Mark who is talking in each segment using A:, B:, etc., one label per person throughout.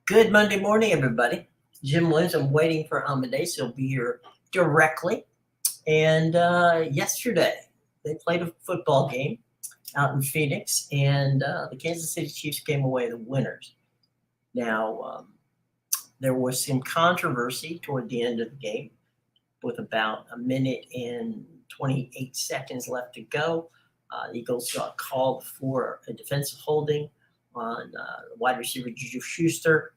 A: Good Monday morning, everybody. Jim Williams. I'm waiting for Amedeus. He'll be here directly. And yesterday, they played a football game out in Phoenix, and the Kansas City Chiefs came away the winners. Now, there was some controversy toward the end of the game with about a minute and 28 seconds left to go. The Eagles got called for a defensive holding on wide receiver Juju Schuster.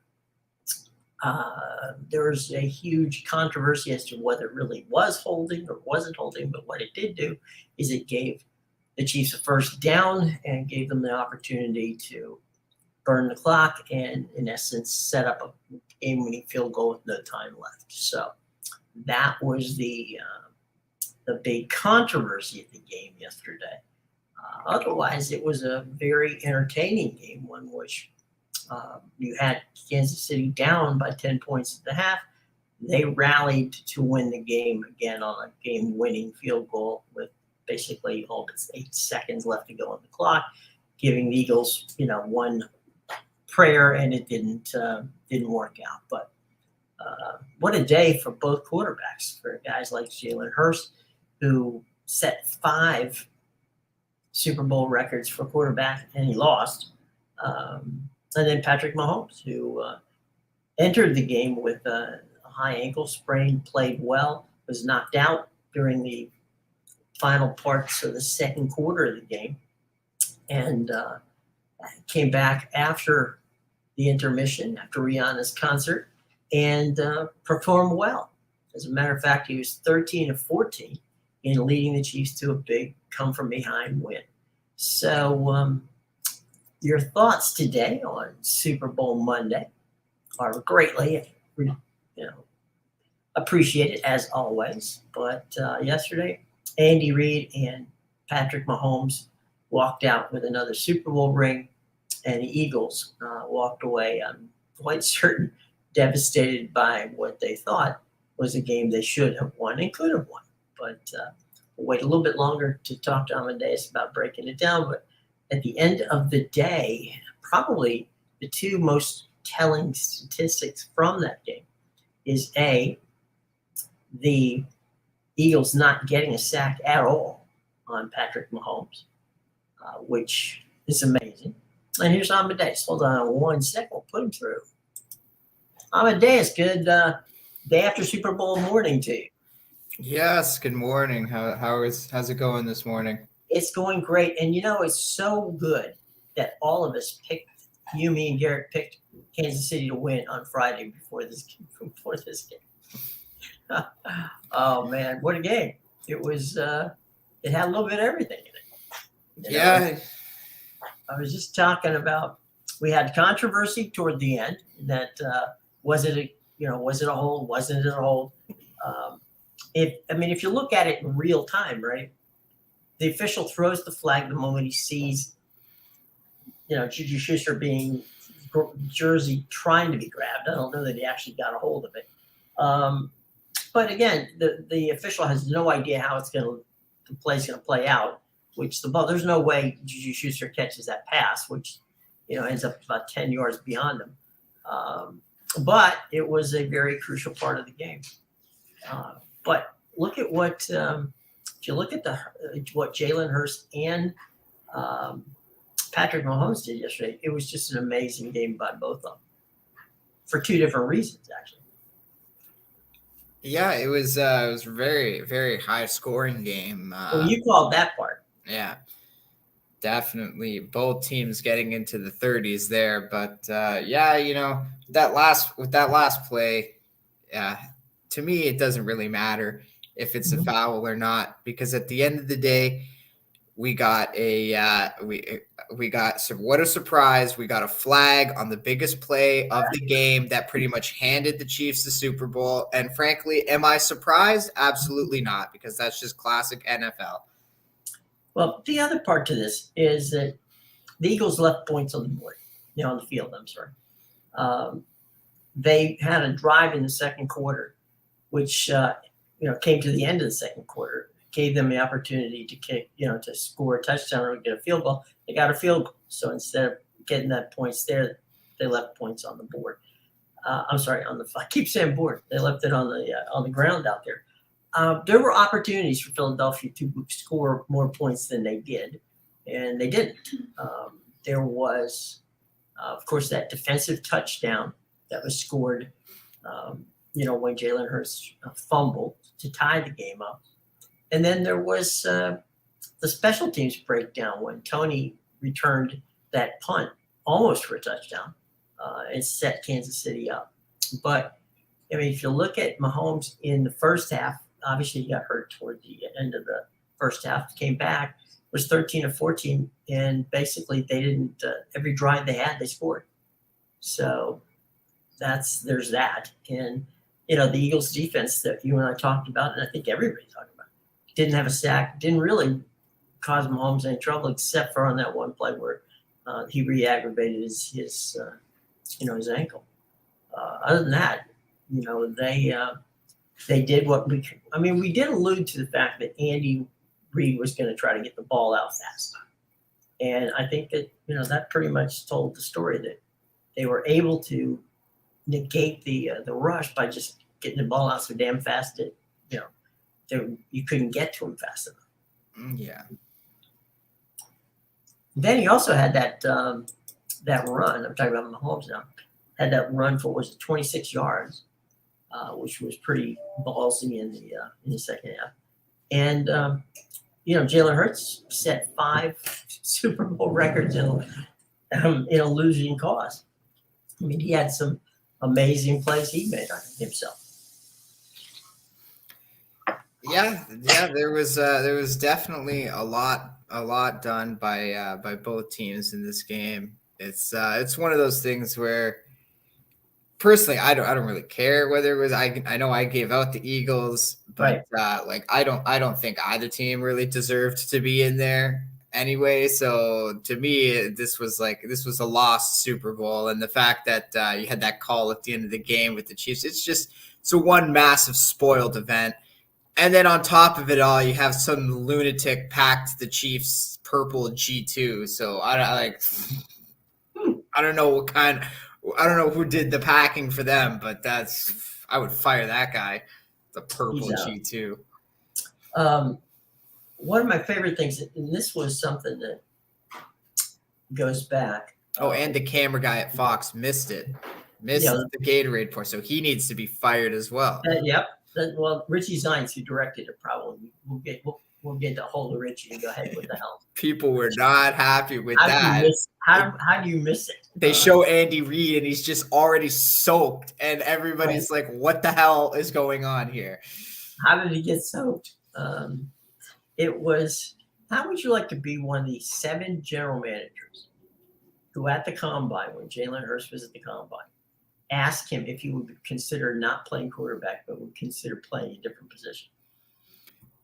A: There was a huge controversy as to whether it really was holding or wasn't holding, but what it did do is it gave the Chiefs a first down and gave them the opportunity to burn the clock and, in essence, set up a game-winning field goal with no time left. So that was the big controversy of the game yesterday. Otherwise, it was a very entertaining game, one which you had Kansas City down by 10 points at the half. They rallied to win the game again on a game-winning field goal with basically almost 8 seconds left to go on the clock, giving the Eagles, one prayer, and it didn't work out. But what a day for both quarterbacks, for guys like Jalen Hurts, who set 5 Super Bowl records for quarterback, and he lost. And then Patrick Mahomes, who entered the game with a high ankle sprain, played well, was knocked out during the final parts of the second quarter of the game, and came back after the intermission, after Rihanna's concert, and performed well. As a matter of fact, he was 13 of 14 in leading the Chiefs to a big come-from-behind win. So your thoughts today on Super Bowl Monday are greatly appreciated, as always. But yesterday, Andy Reid and Patrick Mahomes walked out with another Super Bowl ring, and the Eagles walked away, I'm quite certain, devastated by what they thought was a game they should have won and could have won. But we'll wait a little bit longer to talk to Amedeus about breaking it down. But at the end of the day, probably the two most telling statistics from that game is A, the Eagles not getting a sack at all on Patrick Mahomes, which is amazing. And here's Amedeus. Hold on one second. We'll put him through. Amedeus, good day after Super Bowl morning to you.
B: Yes, good morning. How's it going this morning?
A: It's going great. And it's so good that all of us picked, you, me, and Garrett picked Kansas City to win on Friday before this game. Oh man, what a game. It was it had a little bit of everything in it.
B: Yeah.
A: I was just talking about, we had controversy toward the end that was it a hold, wasn't it a hold? If you look at it in real time, right? The official throws the flag the moment he sees, Juju Schuster being jersey trying to be grabbed. I don't know that he actually got a hold of it. But again, the official has no idea how the play's going to play out. Which the ball, there's no way Juju Schuster catches that pass, which ends up about 10 yards beyond him. But it was a very crucial part of the game. But look at what if you look at what Jalen Hurts and Patrick Mahomes did yesterday, it was just an amazing game by both of them for two different reasons, actually.
B: Yeah, it was a very, very high scoring game.
A: Well, you called that part.
B: Yeah, definitely both teams getting into the 30s there. But that last play, to me, it doesn't really matter if it's a foul or not, because at the end of the day, we got what a surprise. We got a flag on the biggest play of the game that pretty much handed the Chiefs the Super Bowl. And frankly, am I surprised? Absolutely not, because that's just classic NFL.
A: Well, the other part to this is that the Eagles left points on the board, on the field, I'm sorry. They had a drive in the second quarter, which, came to the end of the second quarter, gave them the opportunity to kick, to score a touchdown or get a field goal. They got a field goal. So instead of getting that points there, they left points on the board. I'm sorry, I keep saying board. They left it on the ground out there. There were opportunities for Philadelphia to score more points than they did, and they didn't. There was, of course, that defensive touchdown that was scored, when Jalen Hurts fumbled to tie the game up. And then there was the special teams breakdown when Tony returned that punt almost for a touchdown and set Kansas City up. But, I mean, if you look at Mahomes in the first half, obviously he got hurt toward the end of the first half, came back, was 13 of 14, and basically they didn't every drive they had, they scored. So there's that. And, the Eagles defense that you and I talked about, and I think everybody talked about, didn't have a sack, didn't really cause Mahomes any trouble except for on that one play where he re-aggravated his ankle. Other than that, they did what we did allude to the fact that Andy Reid was going to try to get the ball out fast. And I think that, that pretty much told the story that they were able to negate the rush by just getting the ball out so damn fast that, you couldn't get to him fast enough.
B: Yeah.
A: Then he also had that run. I'm talking about Mahomes now. Had that run for 26 yards, which was pretty ballsy in the second half. And Jalen Hurts set 5 Super Bowl records in a losing cause. I mean, he had some amazing plays he made on himself.
B: Yeah, there was definitely a lot done by both teams in this game. It's one of those things where personally I don't really care whether it was I know I gave out the Eagles, but
A: right.
B: I don't think either team really deserved to be in there anyway. So to me, this was a lost Super Bowl, and the fact that you had that call at the end of the game with the Chiefs, it's a one massive spoiled event. And then on top of it all, you have some lunatic packed the Chiefs purple G2. So I don't know who did the packing for them, but I would fire that guy, the purple G2.
A: One of my favorite things, and this was something that goes back.
B: Oh, and the camera guy at Fox missed the Gatorade pour, so he needs to be fired as well.
A: Yep. Well, Richie Zines, who directed it, probably we'll get a hold of Richie and go, hey, what the hell?
B: People were not happy with that.
A: How do you miss it?
B: They show Andy Reid and he's just already soaked, and everybody's like, what the hell is going on here?
A: How did he get soaked? It was, how would you like to be one of the 7 general managers who at the combine, when Jalen Hurts was at the combine, asked him if he would consider not playing quarterback, but would consider playing a different position?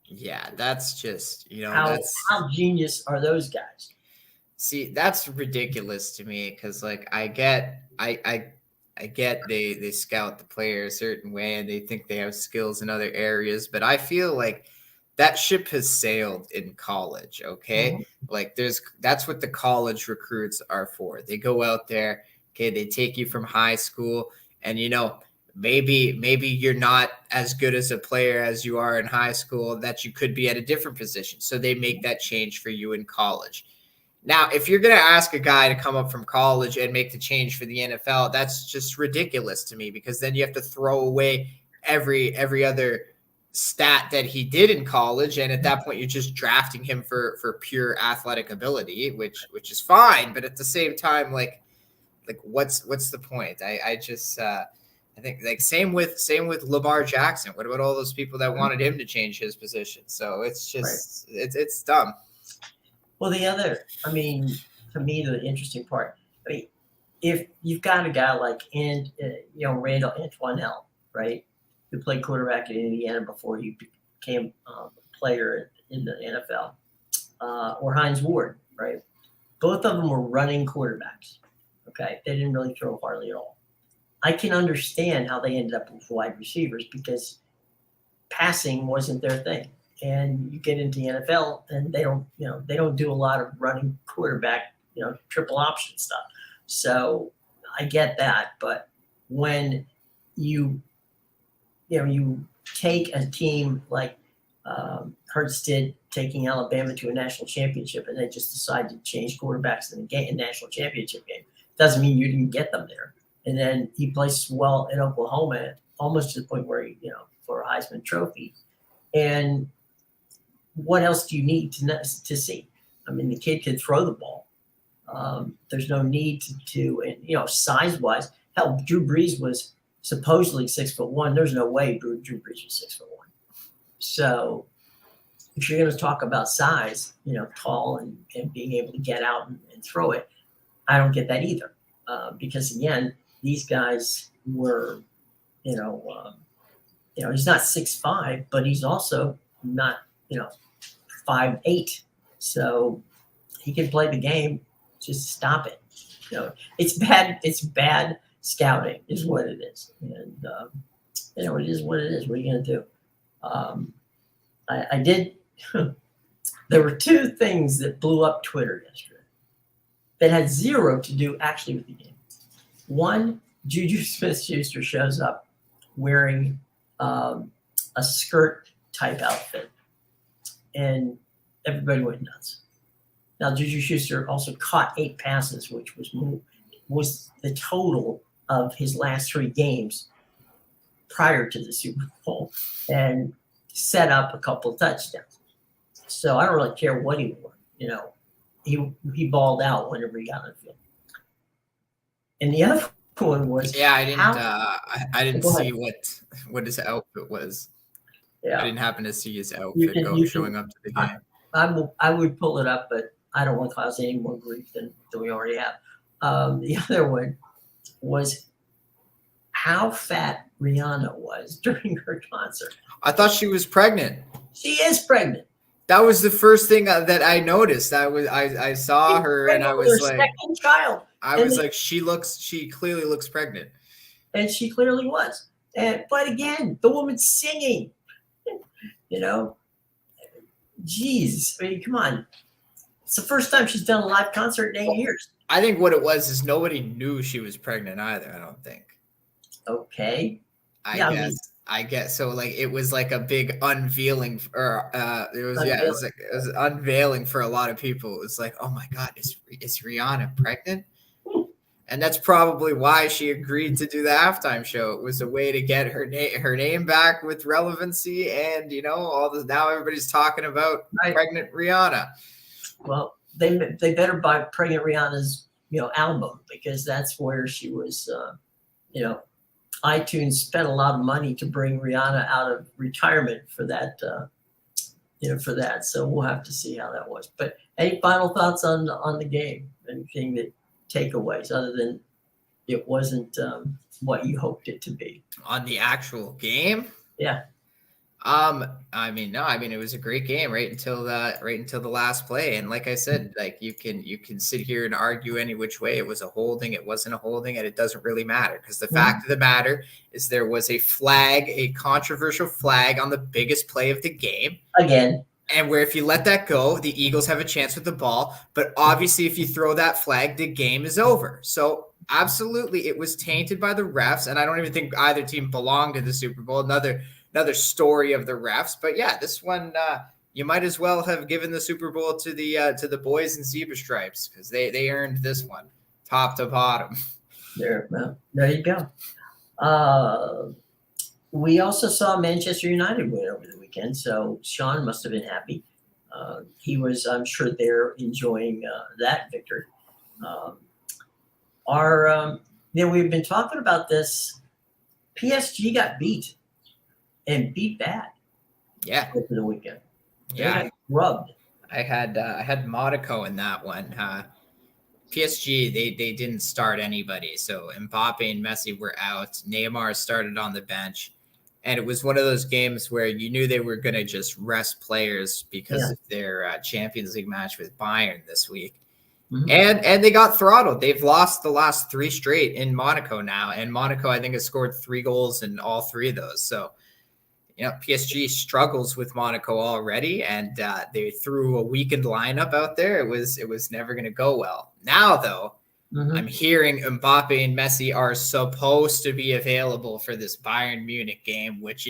B: Yeah, that's just,
A: how genius are those guys?
B: See, that's ridiculous to me because, I get they scout the player a certain way and they think they have skills in other areas, but I feel like that ship has sailed in college. Okay, that's what the college recruits are for. They go out there. Okay, they take you from high school, and maybe you're not as good as a player as you are in high school, that you could be at a different position. So they make that change for you in college. Now, if you're going to ask a guy to come up from college and make the change for the NFL, that's just ridiculous to me, because then you have to throw away every other stat that he did in college. And at that point, you're just drafting him for pure athletic ability, which is fine. But at the same time, what's the point? I think same with Lamar Jackson. What about all those people that wanted him to change his position? So it's just it's dumb.
A: Well, to me, the interesting part, if you've got a guy like Randall Antoinelle, right, who played quarterback in Indiana before he became a player in the NFL, or Hines Ward, right? Both of them were running quarterbacks. Okay, they didn't really throw hardly at all. I can understand how they ended up with wide receivers, because passing wasn't their thing. And you get into the NFL and they don't do a lot of running quarterback, triple option stuff. So I get that, but when you take a team like Hurts did, taking Alabama to a national championship, and they just decide to change quarterbacks in a national championship game. Doesn't mean you didn't get them there. And then he plays well in Oklahoma, almost to the point where for a Heisman Trophy. And what else do you need to see? I mean, the kid can throw the ball. There's no need to size wise. Hell, Drew Brees was supposedly 6'1". There's no way Drew Brees was 6'1". So if you're going to talk about size, tall and being able to get out and throw it, I don't get that either. Because again, these guys were, he's not 6'5", but he's also not, 5'8". So he can play the game. Just stop it. It's bad. It's bad scouting is what it is. And, it is what it is. What are you going to do? I did. There were two things that blew up Twitter yesterday that had zero to do actually with the game. One, Juju Smith-Schuster shows up wearing a skirt type outfit, and everybody went nuts. Now, Juju Schuster also caught 8 passes, which was the total of his last 3 games prior to the Super Bowl, and set up a couple of touchdowns. So I don't really care what he wore. He balled out whenever he got on the field. And the other one was
B: I didn't see what his outfit was. Yeah, I didn't happen to see his outfit showing up to the game.
A: I would pull it up, but I don't want to cause any more grief than we already have. The other one was how fat Rihanna was during her concert.
B: I thought she was pregnant.
A: She is pregnant.
B: That was the first thing that I noticed. I saw her and I was like,
A: second child.
B: She clearly looks pregnant.
A: And she clearly was. But again, the woman's singing. Geez, I mean, come on. It's the first time she's done a live concert in 8 years.
B: I think what it was is nobody knew she was pregnant either. I don't think.
A: Okay.
B: I guess so. Like it was like a big unveiling, or it was unveiling for a lot of people. It was like, oh my God, is Rihanna pregnant? And that's probably why she agreed to do the halftime show. It was a way to get her name back with relevancy, and now everybody's talking about pregnant Rihanna.
A: Well, they better buy pregnant Rihanna's album, because that's where she was. iTunes spent a lot of money to bring Rihanna out of retirement for that. For that. So we'll have to see how that was. But any final thoughts on the game? Anything that takeaways other than it wasn't what you hoped it to be
B: on the actual game?
A: Yeah.
B: It was a great game right until the last play. And like I said, like you can sit here and argue any which way. It was a holding, it wasn't a holding, and it doesn't really matter, because the fact of the matter is there was a controversial flag on the biggest play of the game.
A: Again.
B: And where if you let that go, the Eagles have a chance with the ball. But obviously, if you throw that flag, the game is over. So absolutely, it was tainted by the refs. And I don't even think either team belonged to the Super Bowl. Another story of the refs. But yeah, this one, you might as well have given the Super Bowl to the boys in zebra stripes, because they earned this one top to bottom.
A: There you go. We also saw Manchester United win over the weekend, so Sean must have been happy. He was, I'm sure, there enjoying that victory. We've been talking about this. PSG got beat, and beat bad.
B: Yeah,
A: over the weekend.
B: Yeah,
A: rubbed.
B: I had Monaco in that one. PSG, they didn't start anybody. So Mbappe and Messi were out. Neymar started on the bench. And it was one of those games where you knew they were going to just rest players because of their Champions League match with Bayern this week. Mm-hmm. And they got throttled. They've lost the last 3 straight in Monaco now. And Monaco, I think, has scored 3 goals in all 3 of those. So, PSG struggles with Monaco already. And they threw a weakened lineup out there. It was never going to go well. Now, though, I'm hearing Mbappe and Messi are supposed to be available for this Bayern Munich game, which,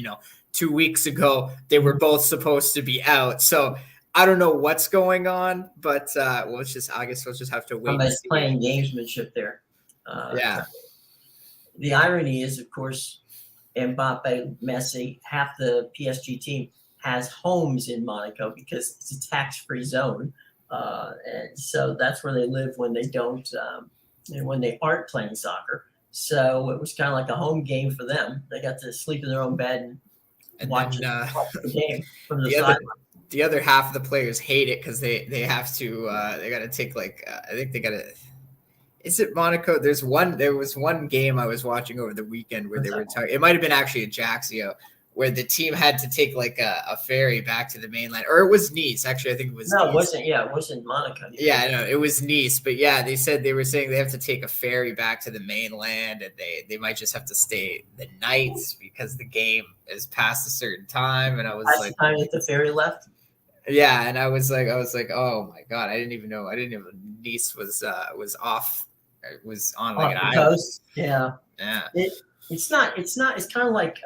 B: 2 weeks ago, they were both supposed to be out. So I don't know what's going on, but I guess we'll just have to wait and
A: Somebody's
B: see.
A: playing gamesmanship there.
B: Yeah.
A: The irony is, of course, Mbappe, Messi, half the PSG team has homes in Monaco because it's a tax-free zone. And so that's where they live when they don't, and when they aren't playing soccer. So it was kind of like a home game for them. They got to sleep in their own bed and watch the game from the sideline.
B: The other half of the players hate it because they have to they got to take I think they got to. Is it Monaco? There was one game I was watching over the weekend where they were talking. It might have been actually Ajaccio, where the team had to take a ferry back to the mainland, or it was Nice. Actually, I think it was.
A: No,
B: Nice.
A: It wasn't. Yeah, it wasn't Monaco.
B: Yeah, no, it was Nice. But yeah, they were saying they have to take a ferry back to the mainland, and they might just have to stay the nights because the game is past a certain time. And I was
A: the time that the ferry left.
B: Yeah, and I was like, oh my god, I didn't even know Nice was off. It was on
A: an
B: island.
A: Coast. Yeah.
B: Yeah.
A: It's kind of like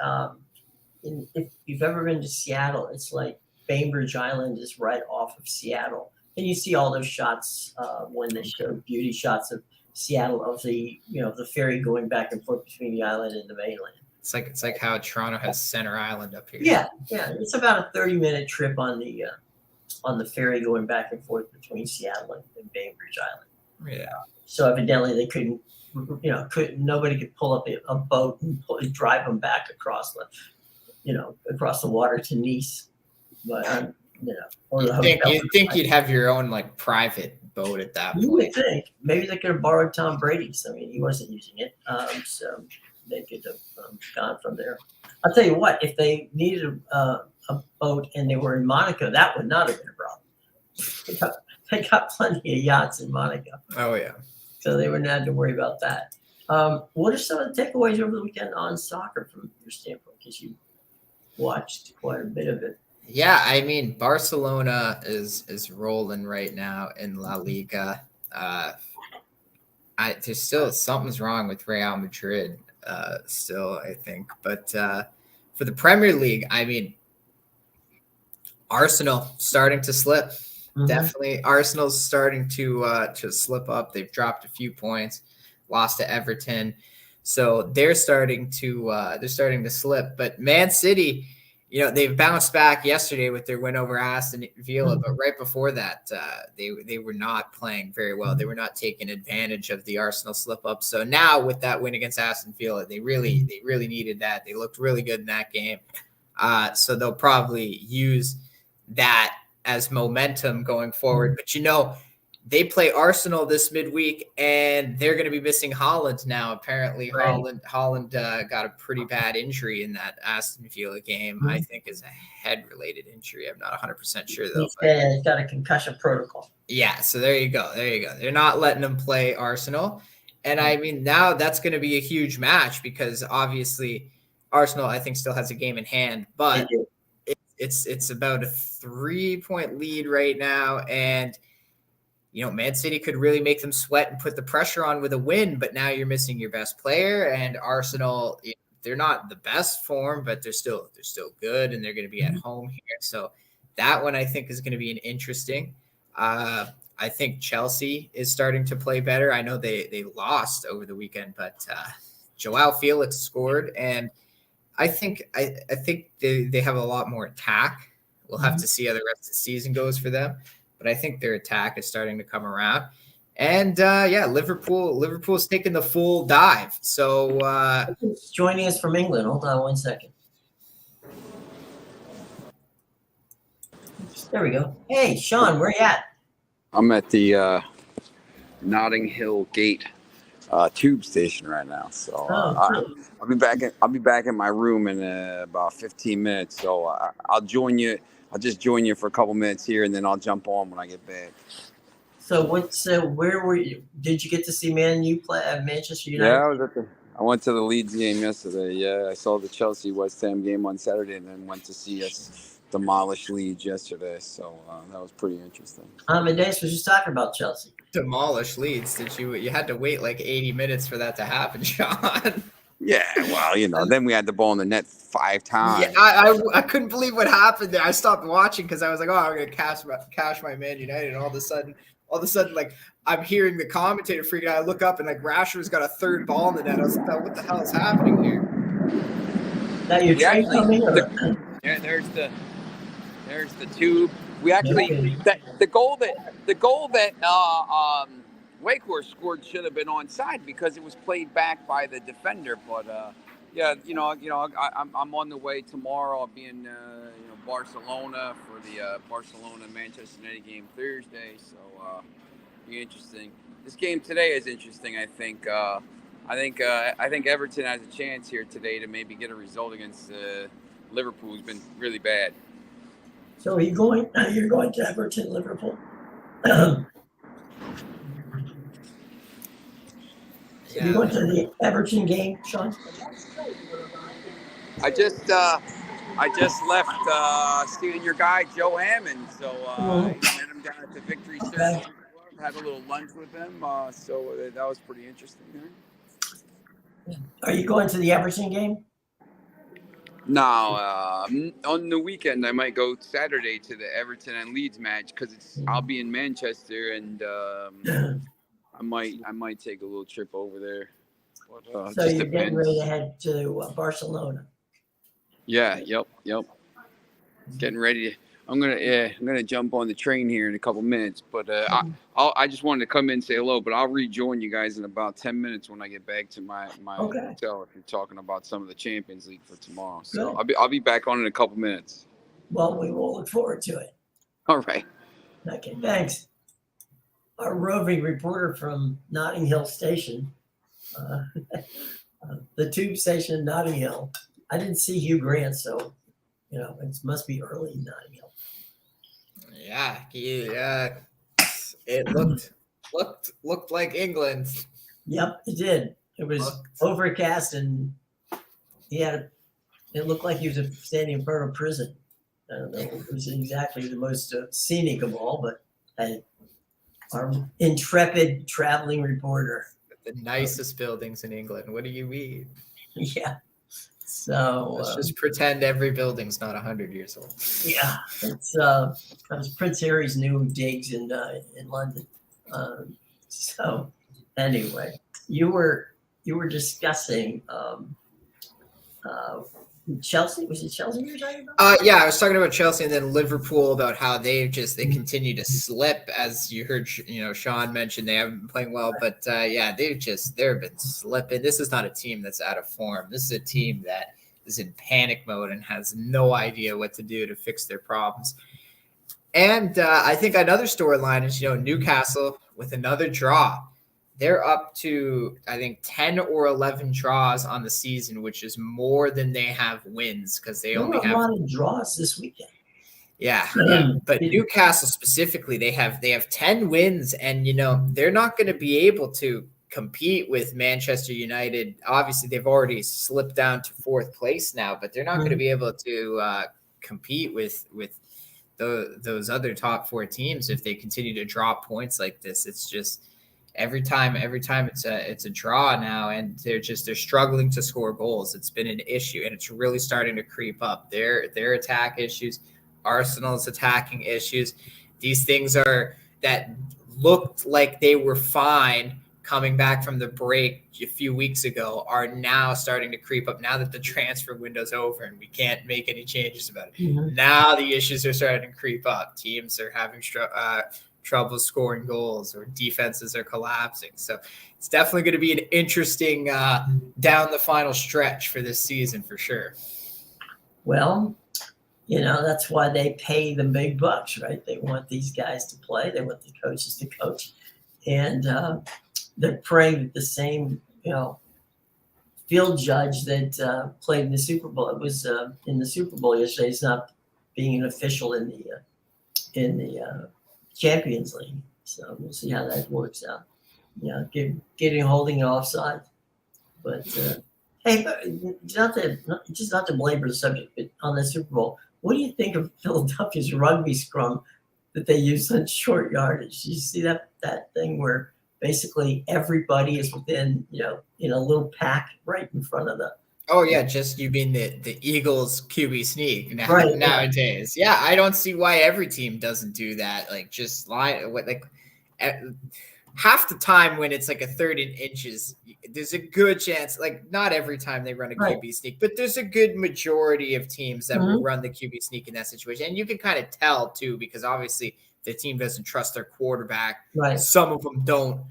A: if you've ever been to Seattle, it's like Bainbridge Island is right off of Seattle, and you see all those shots when they show beauty shots of Seattle, of the the ferry going back and forth between the island and the mainland.
B: It's like how Toronto has Center Island up here.
A: Yeah, it's about a 30-minute trip on the ferry going back and forth between Seattle and Bainbridge Island.
B: Yeah.
A: So evidently they couldn't, nobody could pull up a boat and drive them back across the water to Nice. But
B: you'd think you'd have your own private boat at that point.
A: You would think maybe they could have borrowed Tom Brady's. I mean, he wasn't using it, so they could have gone from there. I'll tell you what, if they needed a boat and they were in Monaco, that would not have been a problem. They got plenty of yachts in Monaco.
B: Oh yeah.
A: So they wouldn't have to worry about that. What are some of the takeaways over the weekend on soccer from your standpoint? Because you watched quite a bit of it.
B: Yeah, I mean, Barcelona is rolling right now in La Liga. There's still something's wrong with Real Madrid. Still, I think, but for the Premier League, I mean, Arsenal starting to slip. Mm-hmm. Definitely, Arsenal's starting to slip up. They've dropped a few points, lost to Everton, so they're starting to slip. But Man City, they've bounced back yesterday with their win over Aston Villa, but right before that, they were not playing very well. They were not taking advantage of the Arsenal slip up. So now with that win against Aston Villa, they really needed that. They looked really good in that game. So they'll probably use that as momentum going forward. But they play Arsenal this midweek, and they're going to be missing Haaland now. Apparently, right. Haaland got a pretty bad injury in that Aston Villa game. I think is a head-related injury. I'm not 100% sure though.
A: He's got a concussion protocol.
B: Yeah, so there you go. They're not letting him play Arsenal, and I mean now that's going to be a huge match because obviously Arsenal I think still has a game in hand, but it's about a 3-point lead right now, and Man City could really make them sweat and put the pressure on with a win, but now you're missing your best player. And Arsenal, they're not the best form, but they're still good, and they're going to be at home here. So that one I think is going to be an interesting. I think Chelsea is starting to play better. I know they lost over the weekend, but Joao Felix scored, and I think they have a lot more attack. We'll have to see how the rest of the season goes for them. But I think their attack is starting to come around. And, Liverpool's taking the full dive. So
A: joining us from England. Hold on 1 second. There we go. Hey, Sean, where you at?
C: I'm at the Notting Hill Gate tube station right now. So I'll be back in my room in about 15 minutes. So I'll join you. I'll just join you for a couple minutes here, and then I'll jump on when I get back.
A: So where were you? Did you get to see Man U play at Manchester United?
C: Yeah, I went to the Leeds game yesterday. Yeah, I saw the Chelsea West Ham game on Saturday, and then went to see us demolished Leeds yesterday, so that was pretty interesting.
A: Amedeus was just talking about Chelsea.
B: Demolish Leeds. Did you had to wait like 80 minutes for that to happen, Sean?
C: Yeah, well, then we had the ball in the net 5 times.
B: Yeah, I couldn't believe what happened there. I stopped watching because I was like, oh, I'm gonna cash my Man United, and all of a sudden, like I'm hearing the commentator freaking out. I look up and like Rashford's got a third ball in the net. I was like, what the hell is happening here?
A: Now your train coming?
C: Yeah, there's the tube. We actually the goal that Wakehorse scored should have been onside because it was played back by the defender. But I'm on the way tomorrow. I'll be in Barcelona for the Barcelona Manchester United game Thursday. So be interesting. This game today is interesting. I think Everton has a chance here today to maybe get a result against Liverpool, who's been really bad.
A: So you're going to Everton, Liverpool? You went to the Everton game, Sean?
C: I just left seeing your guy Joe Hammond. So met him down at the Victory Circle. Had a little lunch with him. So that was pretty interesting there.
A: Are you going to the Everton game?
C: No, on the weekend I might go Saturday to the Everton and Leeds match because I'll be in Manchester and I might take a little trip over there. But,
A: so you're getting ready to head to Barcelona.
C: Yeah. Yep. Getting ready to. I'm gonna jump on the train here in a couple minutes. But I just wanted to come in and say hello. But I'll rejoin you guys in about 10 minutes when I get back to my hotel. If you're talking about some of the Champions League for tomorrow, so I'll be back on in a couple minutes.
A: Well, we will look forward to it.
C: All right.
A: Okay. Thanks. Our roving reporter from Notting Hill Station, the tube station in Notting Hill. I didn't see Hugh Grant, so it must be early in Notting Hill.
B: Yeah, it looked like England.
A: Yep, it did. It was overcast, and it looked like he was standing in front of a prison. I don't know if it was exactly the most scenic of all, but our intrepid traveling reporter.
B: The nicest buildings in England. What do you mean?
A: Yeah. So
B: let's just pretend every building's not 100 years old.
A: Yeah, that was Prince Harry's new digs in London. So anyway, you were discussing Chelsea. Was it Chelsea you were talking about?
B: Yeah, I was talking about Chelsea and then Liverpool, about how they continue to slip, as you heard. Sean mentioned they haven't been playing well, but they've been slipping. This is not a team that's out of form. This is a team that is in panic mode and has no idea what to do to fix their problems. And I think another storyline is Newcastle with another draw. They're up to, I think, 10 or 11 draws on the season, which is more than they have wins because they only have a
A: lot of draws this weekend.
B: Yeah. But Newcastle specifically, they have 10 wins, and they're not going to be able to compete with Manchester United. Obviously, they've already slipped down to 4th place now, but they're not going to be able to compete with those other top 4 teams if they continue to drop points like this. It's just every time it's a draw now, and they're struggling to score goals. It's been an issue, and it's really starting to creep up. Their attack issues, Arsenal's attacking issues, these things that looked like they were fine coming back from the break a few weeks ago are now starting to creep up now that the transfer window's over and we can't make any changes about it. Mm-hmm. Now the issues are starting to creep up. Teams are having trouble scoring goals, or defenses are collapsing. So it's definitely going to be an interesting down the final stretch for this season for sure.
A: Well, that's why they pay the big bucks, right? They want these guys to play. They want the coaches to coach. And they're praying that the same, field judge that played in the Super Bowl, it was in the Super Bowl yesterday, is not being an official in the Champions League. So we'll see how that works out. Holding it offside. But hey, just not to belabor the subject, but on the Super Bowl, what do you think of Philadelphia's rugby scrum that they use such short yardage? You see that thing where basically everybody is within, in a little pack right in front of the.
B: Oh yeah, just you mean the Eagles QB sneak
A: Right,
B: nowadays. Yeah, I don't see why every team doesn't do that. Like just half the time when it's like a third and inches, there's a good chance, like not every time they run a QB sneak, but there's a good majority of teams that will run the QB sneak in that situation. And you can kind of tell too, because obviously the team doesn't trust their quarterback.
A: Right.
B: Some of them don't,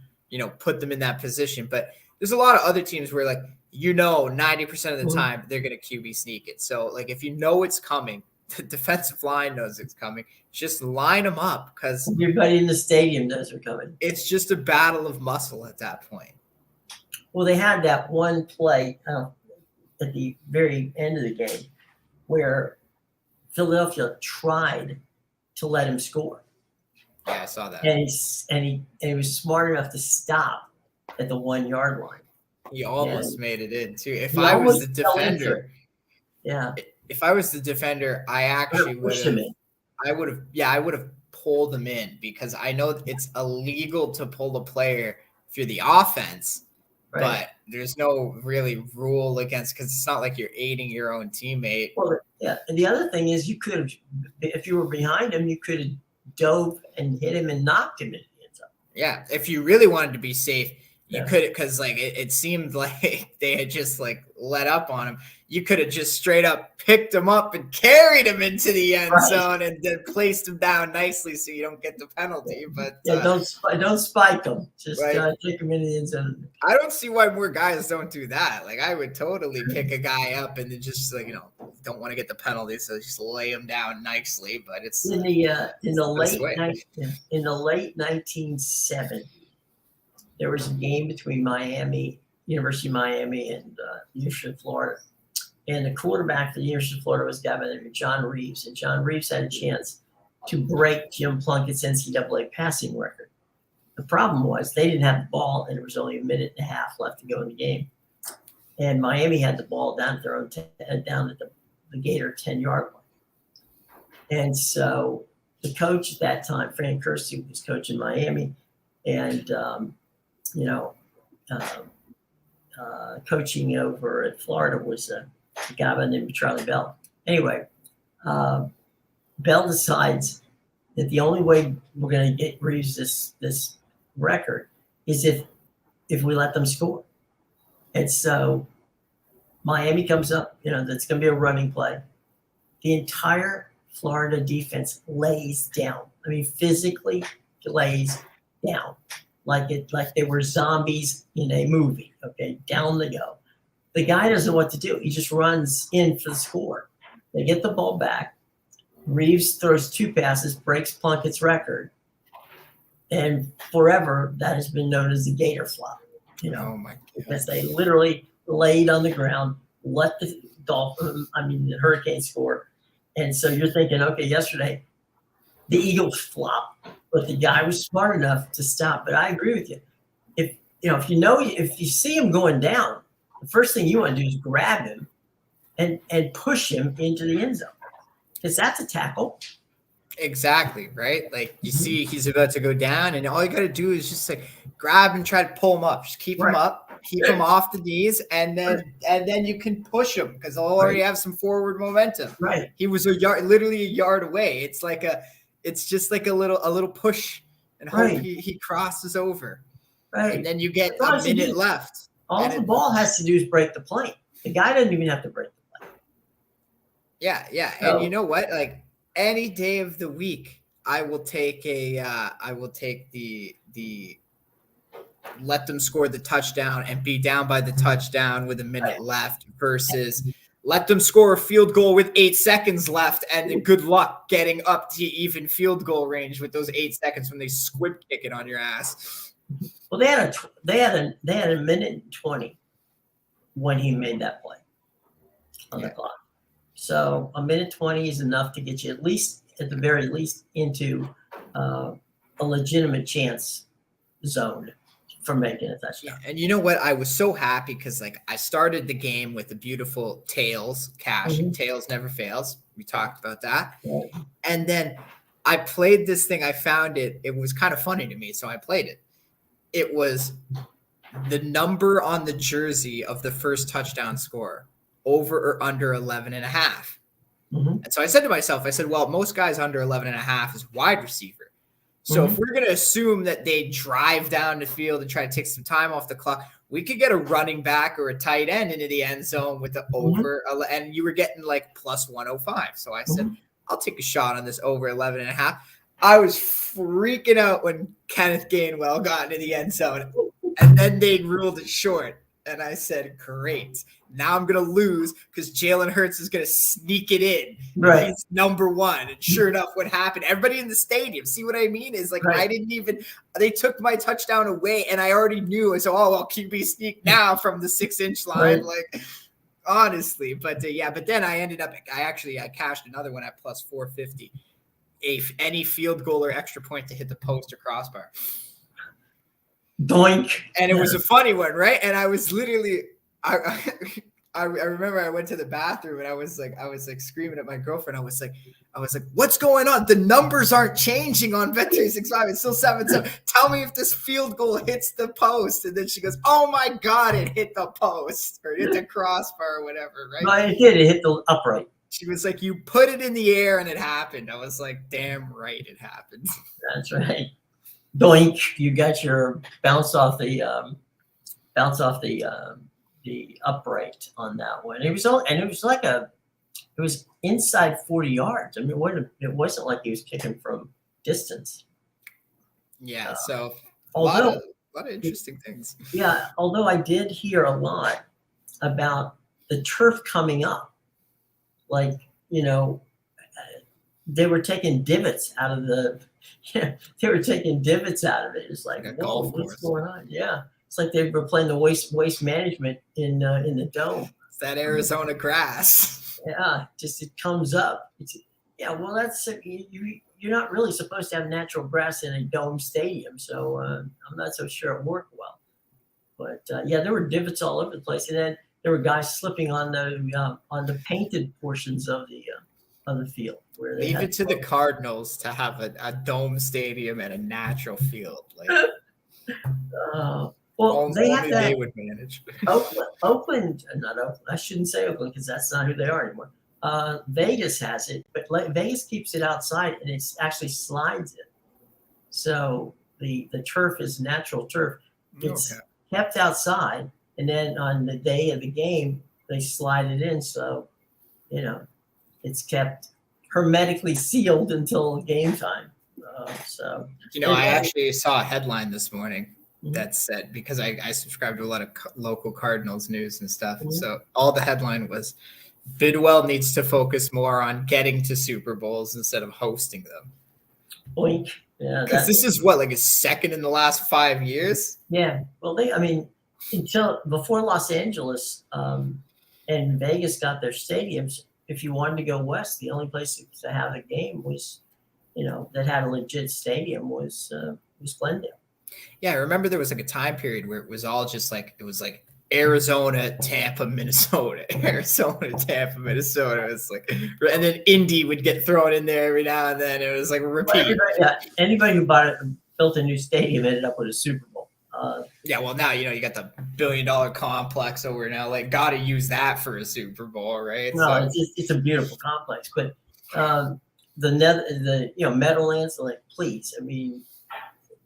B: put them in that position. But there's a lot of other teams where 90% of the time they're going to QB sneak it. So like if you know it's coming, the defensive line knows it's coming. Just line them up because
A: everybody in the stadium knows they're coming.
B: It's just a battle of muscle at that point.
A: Well, they had that one play at the very end of the game where Philadelphia tried to let him score.
B: Yeah, I saw that.
A: And he was smart enough to stop at the 1 yard line.
B: He almost made it in too. If I was the defender, If I was the defender, I actually would have. I would have pulled him in because I know it's illegal to pull the player if you're the offense, but there's no really rule against because it's not like you're aiding your own teammate.
A: Well, yeah. And the other thing is, you could have, if you were behind him, you could have dove and hit him and knocked him into the end zone.
B: Yeah, if you really wanted to be safe. You could, because it seemed like they had just let up on him. You could have just straight up picked him up and carried him into the end zone and then placed him down nicely so you don't get the penalty. But
A: don't spike him. Just take him into the end zone.
B: I don't see why more guys don't do that. Like I would totally pick a guy up and then just don't want to get the penalty, so just lay him down nicely. But it's
A: in the late 1970s. There was a game between University of Miami, and University of Florida. And the quarterback for the University of Florida was a guy by the name of John Reeves. And John Reeves had a chance to break Jim Plunkett's NCAA passing record. The problem was they didn't have the ball, and there was only a minute and a half left to go in the game. And Miami had the ball down at their own down at the Gator 10-yard line. And so the coach at that time, Fran Kersey, was coaching Miami, and coaching over at Florida was a guy by the name of Charlie Bell. Anyway, Bell decides that the only way we're going to get Reeves this record is if we let them score. And so Miami comes up, that's going to be a running play. The entire Florida defense lays down. I mean, physically lays down. Like they were zombies in a movie. Okay, down they go. The guy doesn't know what to do. He just runs in for the score. They get the ball back. Reeves throws 2 passes, breaks Plunkett's record, and forever that has been known as the Gator flop.
B: Oh my God.
A: Because they literally laid on the ground, let the Hurricanes score, and so you're thinking, okay, yesterday the Eagles flop. But the guy was smart enough to stop. But I agree with you. If you see him going down, the first thing you want to do is grab him and push him into the end zone, because that's a tackle.
B: Exactly, right? Like you see he's about to go down, and all you got to do is just grab and try to pull him up. Just keep him up, keep him off the knees, and then you can push him because they'll already have some forward momentum.
A: Right.
B: He was literally a yard away. It's just like a little push and hope he crosses over.
A: Right.
B: And then you get a minute left.
A: All the ball has to do is break the plane. The guy doesn't even have to break the plane.
B: Yeah, yeah. So, and you know what? Any day of the week, I will take the let them score the touchdown and be down by the touchdown with a minute left versus let them score a field goal with 8 seconds left, and then good luck getting up to even field goal range with those 8 seconds when they squib kick it on your ass.
A: Well, they had a minute and 20 when he made that play on the clock. So a minute 20 is enough to get you at the very least into a legitimate chance zone for making a touchdown.
B: Yeah, and you know what? I was so happy because I started the game with a beautiful tails cash. Tails never fails. We talked about that.
A: Right.
B: And then I played this thing. I found it. It was kind of funny to me, so I played it. It was the number on the jersey of the first touchdown score, over or under 11.5. And so I said to myself, I said, well, most guys under 11.5 is wide receiver. So if we're going to assume that they drive down the field and try to take some time off the clock, we could get a running back or a tight end into the end zone with the over, and you were getting like plus 105. So I said, I'll take a shot on this over 11.5. I was freaking out when Kenneth Gainwell got into the end zone, and then they ruled it short. And I said, great. Now I'm going to lose because Jalen Hurts is going to sneak it in.
A: Right.
B: He's number one. And sure enough, what happened? Everybody in the stadium, see what I mean? Is like, I didn't even, they took my touchdown away and I already knew. So, well, QB sneak now from the 6-inch line. Like, honestly. But but then I ended up, I cashed another one at plus 450. Any field goal or extra point to hit the post or crossbar.
A: Doink.
B: And it was a funny one, right? And I was literally, I remember I went to the bathroom and I was like screaming at my girlfriend. I was like, what's going on? The numbers aren't changing on Bet365. It's still 7-7. Tell me if this field goal hits the post. And then she goes, oh my God, it hit the post or hit the crossbar or whatever, right?
A: No, it did. It hit the upright.
B: She was like, you put it in the air and it happened. I was like, damn right, it happened.
A: That's right. Doink! You got your bounce off the upright on that one. It was inside 40 yards. I mean, it wasn't like he was kicking from distance.
B: Yeah. So a
A: although,
B: lot of interesting things.
A: Yeah. Although I did hear a lot about the turf coming up, like, they were taking divots out of the. Yeah, they were taking divots out of it. It's like, whoa, what's going on? Yeah, it's like they were playing the waste management in the dome.
B: It's that Arizona grass.
A: Yeah, just it comes up. Well, that's you're not really supposed to have natural grass in a dome stadium, so I'm not so sure it worked well. But there were divots all over the place, and then there were guys slipping on the painted portions of the field. Where they
B: leave it to the Cardinals to have a dome stadium and a natural field. Like,
A: they have that.
B: They would manage.
A: Oakland, not Oakland. I shouldn't say Oakland because that's not who they are anymore. Vegas has it, but Vegas keeps it outside and it actually slides it. So the turf is natural turf. It's kept outside, and then on the day of the game they slide it in. So it's kept hermetically sealed until game time.
B: I actually saw a headline this morning that said, because I subscribe to a lot of local Cardinals news and stuff. So all the headline was, Bidwell needs to focus more on getting to Super Bowls instead of hosting them.
A: Oink. Yeah.
B: Because this is like his second in the last 5 years.
A: Yeah. Well, until before Los Angeles and Vegas got their stadiums, if you wanted to go west, the only place to have a game was, that had a legit stadium was Glendale.
B: Yeah, I remember there was like a time period where it was all just like, it was like Arizona, Tampa, Minnesota, Arizona, Tampa, Minnesota. It was like, and then Indy would get thrown in there every now and then. It was like a repeat.
A: Anybody who built a new stadium ended up with a Super Bowl.
B: Well, now you got the $1 billion complex over now. Like, got to use that for a Super Bowl, right?
A: No, it's a beautiful complex, but the Meadowlands, like, please,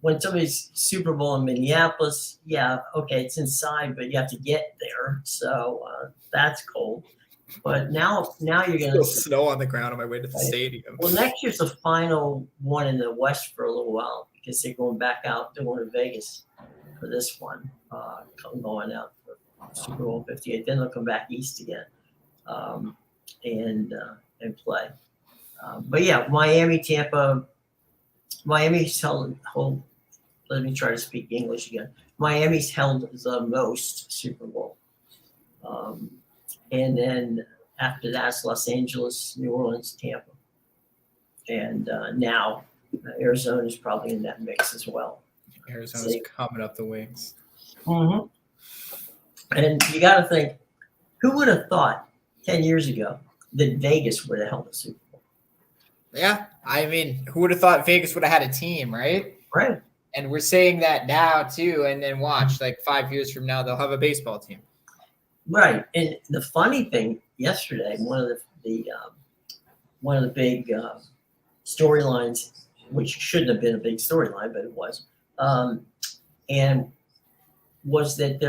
A: when somebody's Super Bowl in Minneapolis, it's inside, but you have to get there, so that's cold. But now you're gonna
B: snow on the ground on my way to the stadium.
A: Well, next year's the final one in the West for a little while because they're going back out. They're going to Vegas for this one, going out for Super Bowl 58. Then they'll come back east again and play. But Miami, Tampa. Miami's held. Let me try to speak English again. Miami's held the most Super Bowl, and then after that's Los Angeles, New Orleans, Tampa, and now Arizona is probably in that mix as well.
B: Arizona's coming up the wings.
A: And you got to think, who would have thought 10 years ago that Vegas would have held the Super Bowl.
B: Yeah, I mean, who would have thought Vegas would have had a team, right?
A: Right.
B: And we're saying that now too, and then watch, like 5 years from now, they'll have a baseball team.
A: Right. And the funny thing, yesterday, one of the big storylines, which shouldn't have been a big storyline, but it was, and was that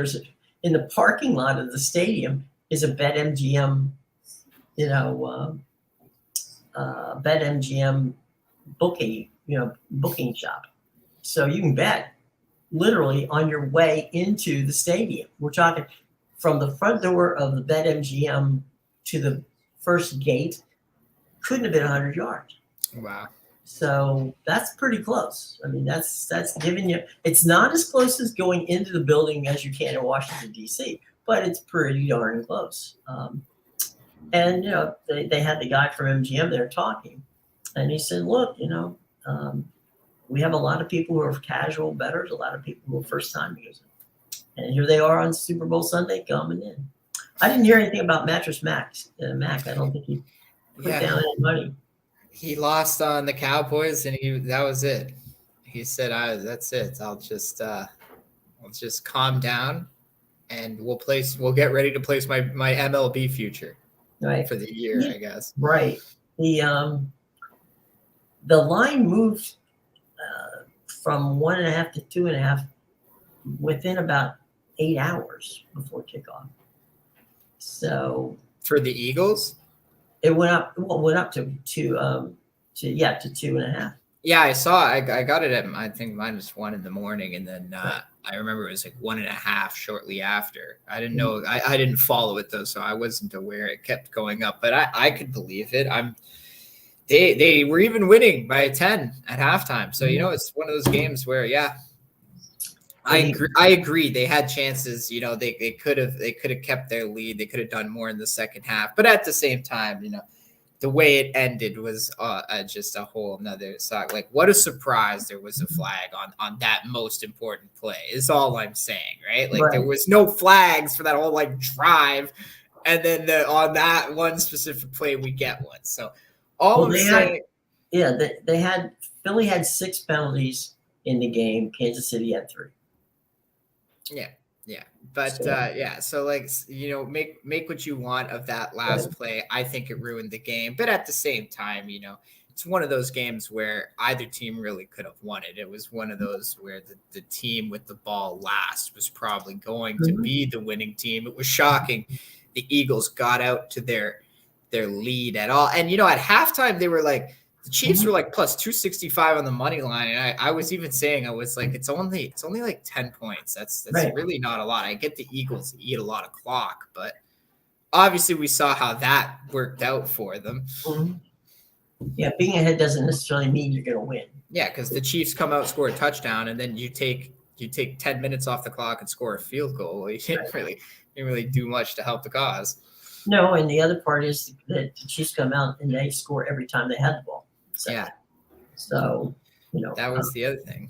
A: in the parking lot of the stadium is a BetMGM, BetMGM booking shop. So you can bet literally on your way into the stadium. We're talking from the front door of the BetMGM to the first gate, couldn't have been 100 yards.
B: Wow.
A: So that's pretty close. I mean, that's giving you, it's not as close as going into the building as you can in Washington, D.C., but it's pretty darn close. And, they had the guy from MGM there talking, and he said, look, we have a lot of people who are casual bettors, a lot of people who are first-time users. And here they are on Super Bowl Sunday coming in. I didn't hear anything about Mattress Mac. I don't think he put down any money.
B: He lost on the Cowboys, and that was it. He said, "That's it. I'll just calm down, and we'll get ready to place my MLB future for the year, I guess."
A: Right. The line moved from 1.5 to 2.5 within about 8 hours before kickoff. So
B: for the Eagles,
A: it went up. Well, went up to 2.5.
B: Yeah, I saw. I got it at I think -1 in the morning, and then I remember it was like 1.5 shortly after. I didn't know. I didn't follow it though, so I wasn't aware. It kept going up, but I could believe it. They were even winning by 10 at halftime. So it's one of those games where I agree. They had chances. They could have kept their lead. They could have done more in the second half. But at the same time, the way it ended was just a whole nother side. Like, what a surprise! There was a flag on that most important play. Is all I'm saying, right? Like, There was no flags for that whole drive, and then on that one specific play, we get one. So all I'm saying,
A: Philly had 6 penalties in the game. Kansas City had 3.
B: Yeah. But so make what you want of that last play. I think it ruined the game. But at the same time, it's one of those games where either team really could have won it. It was one of those where the team with the ball last was probably going to be the winning team. It was shocking. The Eagles got out to their lead at all. And, at halftime, they were like, the Chiefs were like plus 265 on the money line. And I was even saying, I was like, it's only like 10 points. That's really not a lot. I get the Eagles eat a lot of clock, but obviously we saw how that worked out for them.
A: Yeah, being ahead doesn't necessarily mean you're going to win.
B: Yeah, because the Chiefs come out, score a touchdown, and then you take 10 minutes off the clock and score a field goal. You didn't really do much to help the cause.
A: No, and the other part is that the Chiefs come out and they score every time they have the ball. So
B: that was the other thing,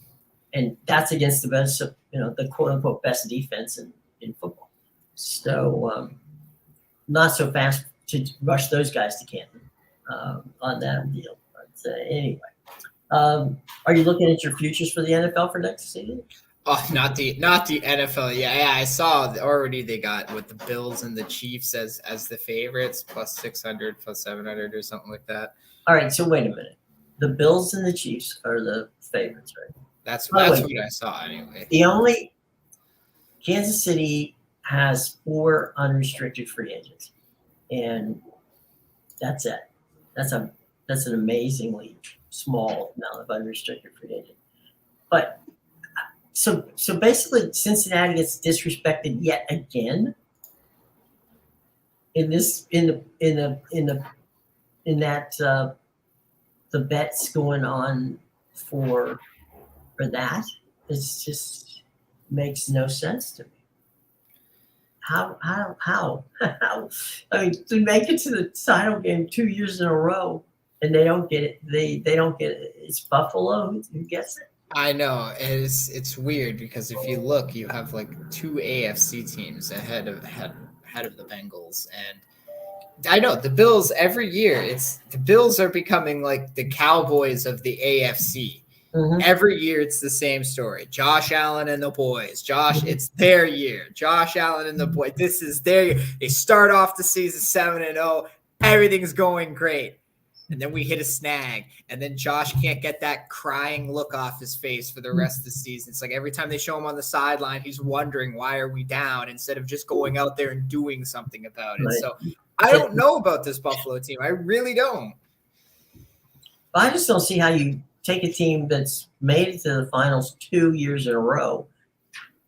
A: and that's against the best, the quote unquote best defense in football. So not so fast to rush those guys to Canton on that deal. But anyway, are you looking at your futures for the NFL for next season?
B: Oh, not the NFL. Yeah, I saw already they got with the Bills and the Chiefs as the favorites, plus 600, plus 700 or something like that.
A: All right, so wait a minute. The Bills and the Chiefs are the favorites, right?
B: That's what I saw anyway.
A: The only Kansas City has 4 unrestricted free agents, and that's it. That's an amazingly small amount of unrestricted free agents. But so basically, Cincinnati gets disrespected yet again in that the bets going on for that. It's just makes no sense to me. How? I mean, to make it to the title game 2 years in a row and they don't get it. They don't get it. It's Buffalo who gets it.
B: I know. It's weird because if you look, you have like 2 AFC teams ahead of the Bengals, and I know the Bills every year. The Bills are becoming like the Cowboys of the AFC.
A: Mhm.
B: Every year it's the same story. Josh Allen and the boys. It's their year. Josh Allen and the boys. This is their year. They start off the season 7-0. Everything's going great. And then we hit a snag. And then Josh can't get that crying look off his face for the rest of the season. It's like every time they show him on the sideline, he's wondering, why are we down, instead of just going out there and doing something about it.
A: Right.
B: So I don't know about this Buffalo team. I really don't.
A: I just don't see how you take a team that's made it to the finals 2 years in a row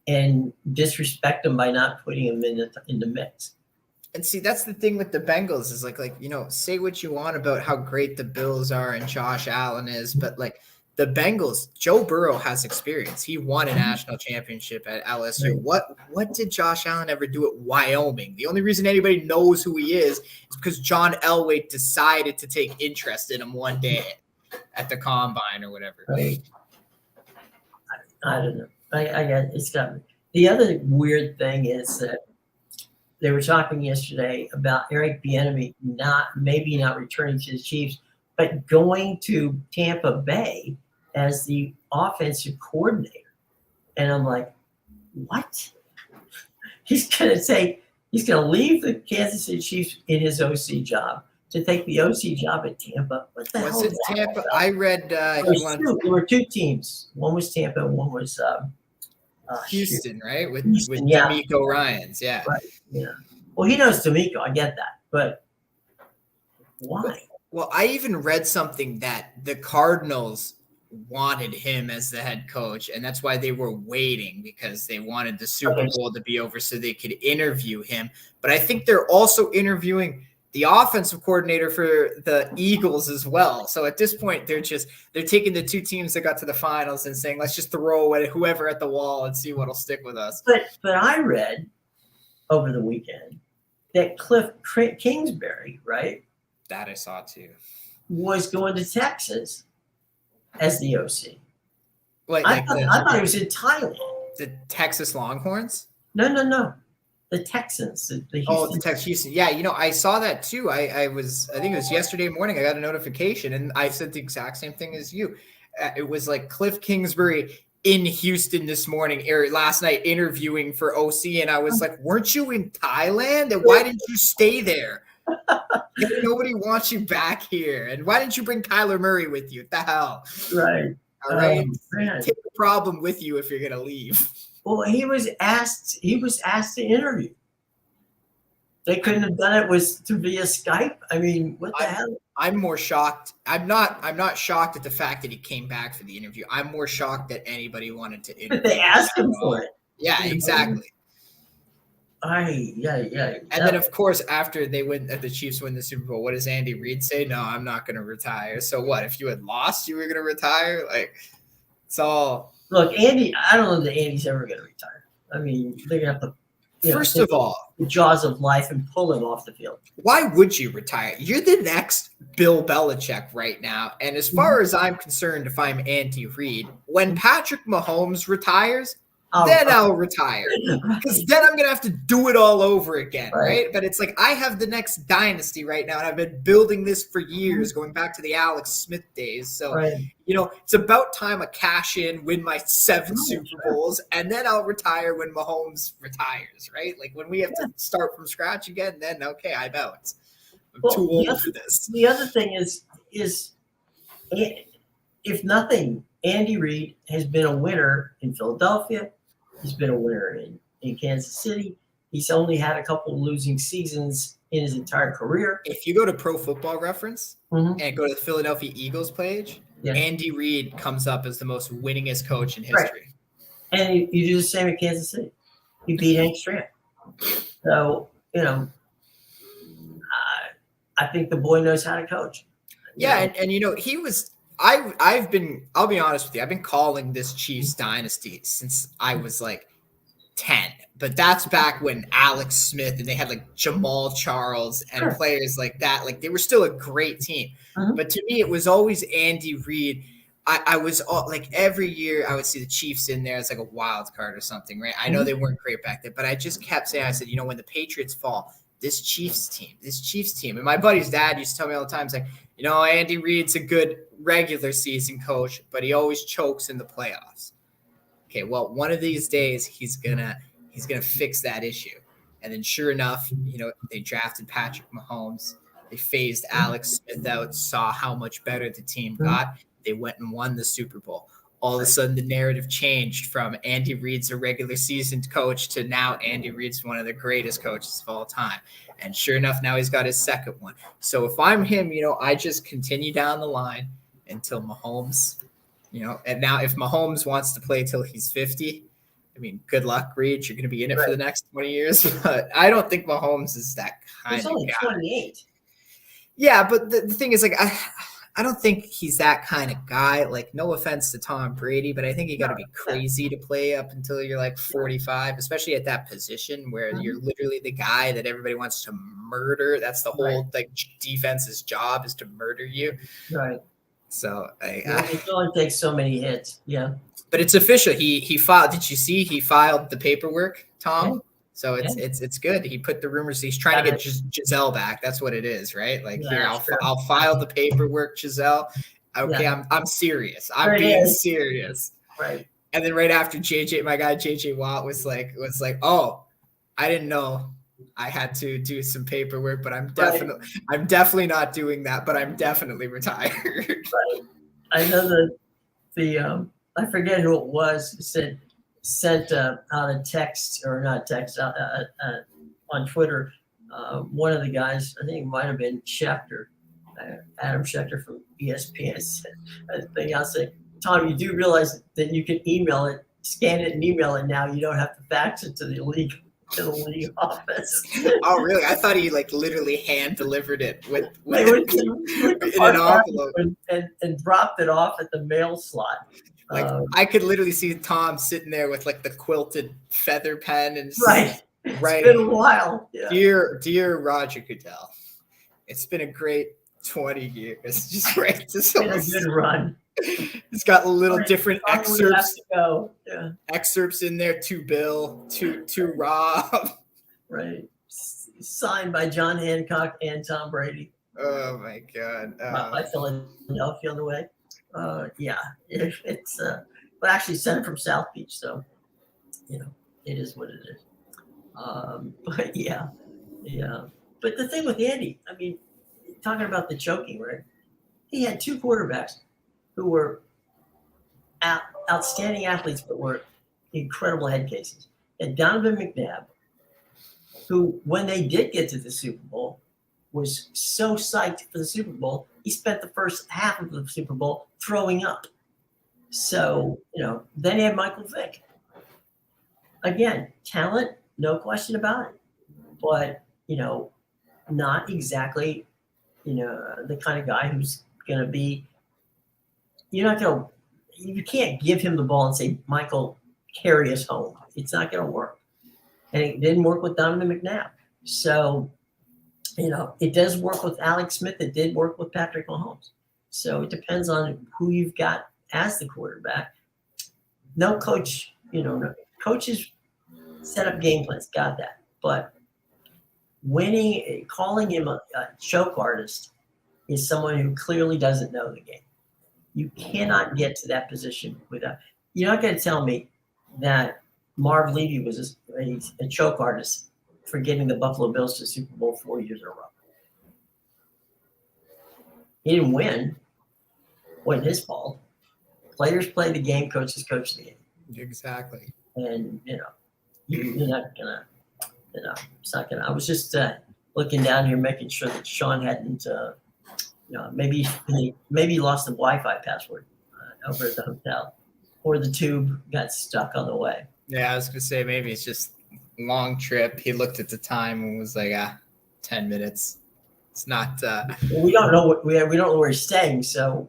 A: and disrespect them by not putting them in the mix.
B: And see, that's the thing with the Bengals is like, say what you want about how great the Bills are and Josh Allen is, but like the Bengals, Joe Burrow has experience. He won a national championship at LSU. What did Josh Allen ever do at Wyoming? The only reason anybody knows who he is because John Elway decided to take interest in him one day at the combine or whatever.
A: Right. I don't know. I got it's got me. The other weird thing is that they were talking yesterday about Eric Bieniemy maybe not returning to the Chiefs, but going to Tampa Bay as the offensive coordinator. And I'm like, what? He's going to leave the Kansas City Chiefs in his OC job to take the OC job at Tampa. What the hell?
B: Was it Tampa?
A: About?
B: I read
A: There were two teams. One was Tampa and one was
B: Houston, right? With
A: yeah.
B: D'Amico Ryans, yeah.
A: Right. Yeah. Well, he knows D'Amico. I get that, but why?
B: Well, I even read something that the Cardinals wanted him as the head coach, and that's why they were waiting, because they wanted the Super Bowl to be over so they could interview him. But I think they're also interviewing the offensive coordinator for the Eagles as well. So at this point, they're taking the two teams that got to the finals and saying, let's just throw whoever at the wall and see what'll stick with us.
A: But I read over the weekend that Cliff Kingsbury, right?
B: That I saw too.
A: Was going to Texas as the OC.
B: Wait,
A: I thought he was in Thailand.
B: The Texas Longhorns?
A: No. The Texans. The Houston.
B: The Texas Houston. Yeah, I saw that too. I think it was yesterday morning. I got a notification and I said the exact same thing as you. It was like Cliff Kingsbury in Houston this morning or last night interviewing for OC. And I was like, weren't you in Thailand? And why didn't you stay there? Nobody wants you back here. And why didn't you bring Kyler Murray with you? What the hell?
A: Right.
B: All right. Take the problem with you if you're going to leave. Well,
A: he was asked to interview. They couldn't have done it via Skype. I mean, what the hell?
B: I'm more shocked. I'm not shocked at the fact that he came back for the interview. I'm more shocked that anybody wanted to interview.
A: They asked him for it.
B: Yeah, exactly.
A: Yeah.
B: And then, of course, after the Chiefs win the Super Bowl, what does Andy Reid say? No, I'm not going to retire. So what? If you had lost, you were going to retire? Like, it's all.
A: Look, Andy. I don't know that Andy's ever going to retire. I mean, they're going to have to.
B: First of all,
A: the jaws of life and pull him off the field.
B: Why would you retire? You're the next Bill Belichick right now. And as far as I'm concerned, if I'm Andy Reid, when Patrick Mahomes retires, I'll retire, because then I'm going to have to do it all over again, right? But it's like I have the next dynasty right now, and I've been building this for years, going back to the Alex Smith days. So, it's about time I cash in, win my 7 Super Bowls, and then I'll retire when Mahomes retires, right? Like when we have to start from scratch again, then, okay, I'm out. I'm too old for this.
A: The other thing is if nothing, Andy Reid has been a winner in Philadelphia. He's been a winner in Kansas City. He's only had a couple of losing seasons in his entire career.
B: If you go to Pro Football Reference and go to the Philadelphia Eagles page, Andy Reid comes up as the most winningest coach in history.
A: Right. And you do the same in Kansas City. You beat Hank Stram. So, I think the boy knows how to coach.
B: Yeah, and he was – I'll be honest with you. I've been calling this Chiefs dynasty since I was like 10, but that's back when Alex Smith and they had like Jamal Charles and players like that. Like they were still a great team, but to me, it was always Andy Reid. I was like every year I would see the Chiefs in there as like a wild card or something, right? I know they weren't great back then, but I just kept saying, I said, when the Patriots fall, this Chiefs team. And my buddy's dad used to tell me all the time, he's like, Andy Reid's a good regular season coach, but he always chokes in the playoffs. Okay, well, one of these days he's gonna fix that issue. And then sure enough, they drafted Patrick Mahomes. They phased Alex Smith out, saw how much better the team got. They went and won the Super Bowl. All of a sudden, the narrative changed from Andy Reid's a regular season coach to now Andy Reid's one of the greatest coaches of all time. And sure enough, now he's got his second one. So if I'm him, I just continue down the line until Mahomes, and now if Mahomes wants to play till he's 50, I mean, good luck, Reid. You're going to be in it for the next 20 years. But I don't think Mahomes is that kind of guy.
A: He's only 28.
B: Yeah, but the thing is, like, I don't think he's that kind of guy. Like, no offense to Tom Brady, but I think you got to be crazy to play up until you're like 45, especially at that position where you're literally the guy that everybody wants to murder. That's the whole defense's job, is to murder you.
A: Right.
B: So
A: it only takes so many hits. Yeah.
B: But it's official. He filed. Did you see? He filed the paperwork, Tom. Yeah. So it's good. He put the rumors. He's trying to get Giselle back. That's what it is, right? Like, here, I'll file the paperwork, Giselle. Okay, I'm serious. I'm being serious.
A: Right.
B: And then right after my guy JJ Watt was like, oh, I didn't know I had to do some paperwork, but I'm definitely not doing that. But I'm definitely retired.
A: Right. I know the I forget who it was sent out a text, or not text, on Twitter. One of the guys, I think it might have been Schefter, Adam Schefter from ESPN, said a thing. I'll say, Tom, you do realize that you can email it, scan it, and email it now. You don't have to fax it to the league office.
B: Oh, really? I thought he literally hand delivered it with in an envelope
A: and dropped it off at the mail slot.
B: I could literally see Tom sitting there with the quilted feather pen and
A: right. It's been a while. Yeah.
B: Dear Roger Goodell, it's been a great 20 years. Just great.
A: It's been a good run.
B: It's got little different excerpts.
A: Yeah.
B: Excerpts in there to Bill, to Rob.
A: Right. Signed by John Hancock and Tom Brady.
B: Oh my God.
A: By Philadelphia on the way. It's but actually sent it from South Beach, so it is what it is. But but the thing with Andy, I mean, talking about the choking, right? He had two quarterbacks who were outstanding athletes, but were incredible head cases. And Donovan McNabb, who, when they did get to the Super Bowl, was so psyched for the Super Bowl, he spent the first half of the Super Bowl throwing up. So, then he had Michael Vick. Again, talent, no question about it. But, not exactly, the kind of guy who's going to be, you can't give him the ball and say, Michael, carry us home. It's not going to work. And it didn't work with Donovan McNabb. So, it does work with Alex Smith. It did work with Patrick Mahomes. So it depends on who you've got as the quarterback. No coach, coaches set up game plans, got that. But calling him a choke artist is someone who clearly doesn't know the game. You cannot get to that position without. You're not going to tell me that Marv Levy was a choke artist for getting the Buffalo Bills to the Super Bowl 4 years in a row. He didn't win. Wasn't his fault. Players play the game, coaches coach the game.
B: Exactly.
A: And, you're not going to, it's not going to. I was just looking down here, making sure that Sean hadn't, maybe he lost the Wi-Fi password over at the hotel, or the tube got stuck on the way.
B: Yeah, I was going to say, maybe it's just long trip. He looked at the time and was like, 10 minutes. It's not.
A: We don't know we don't know where he's staying. So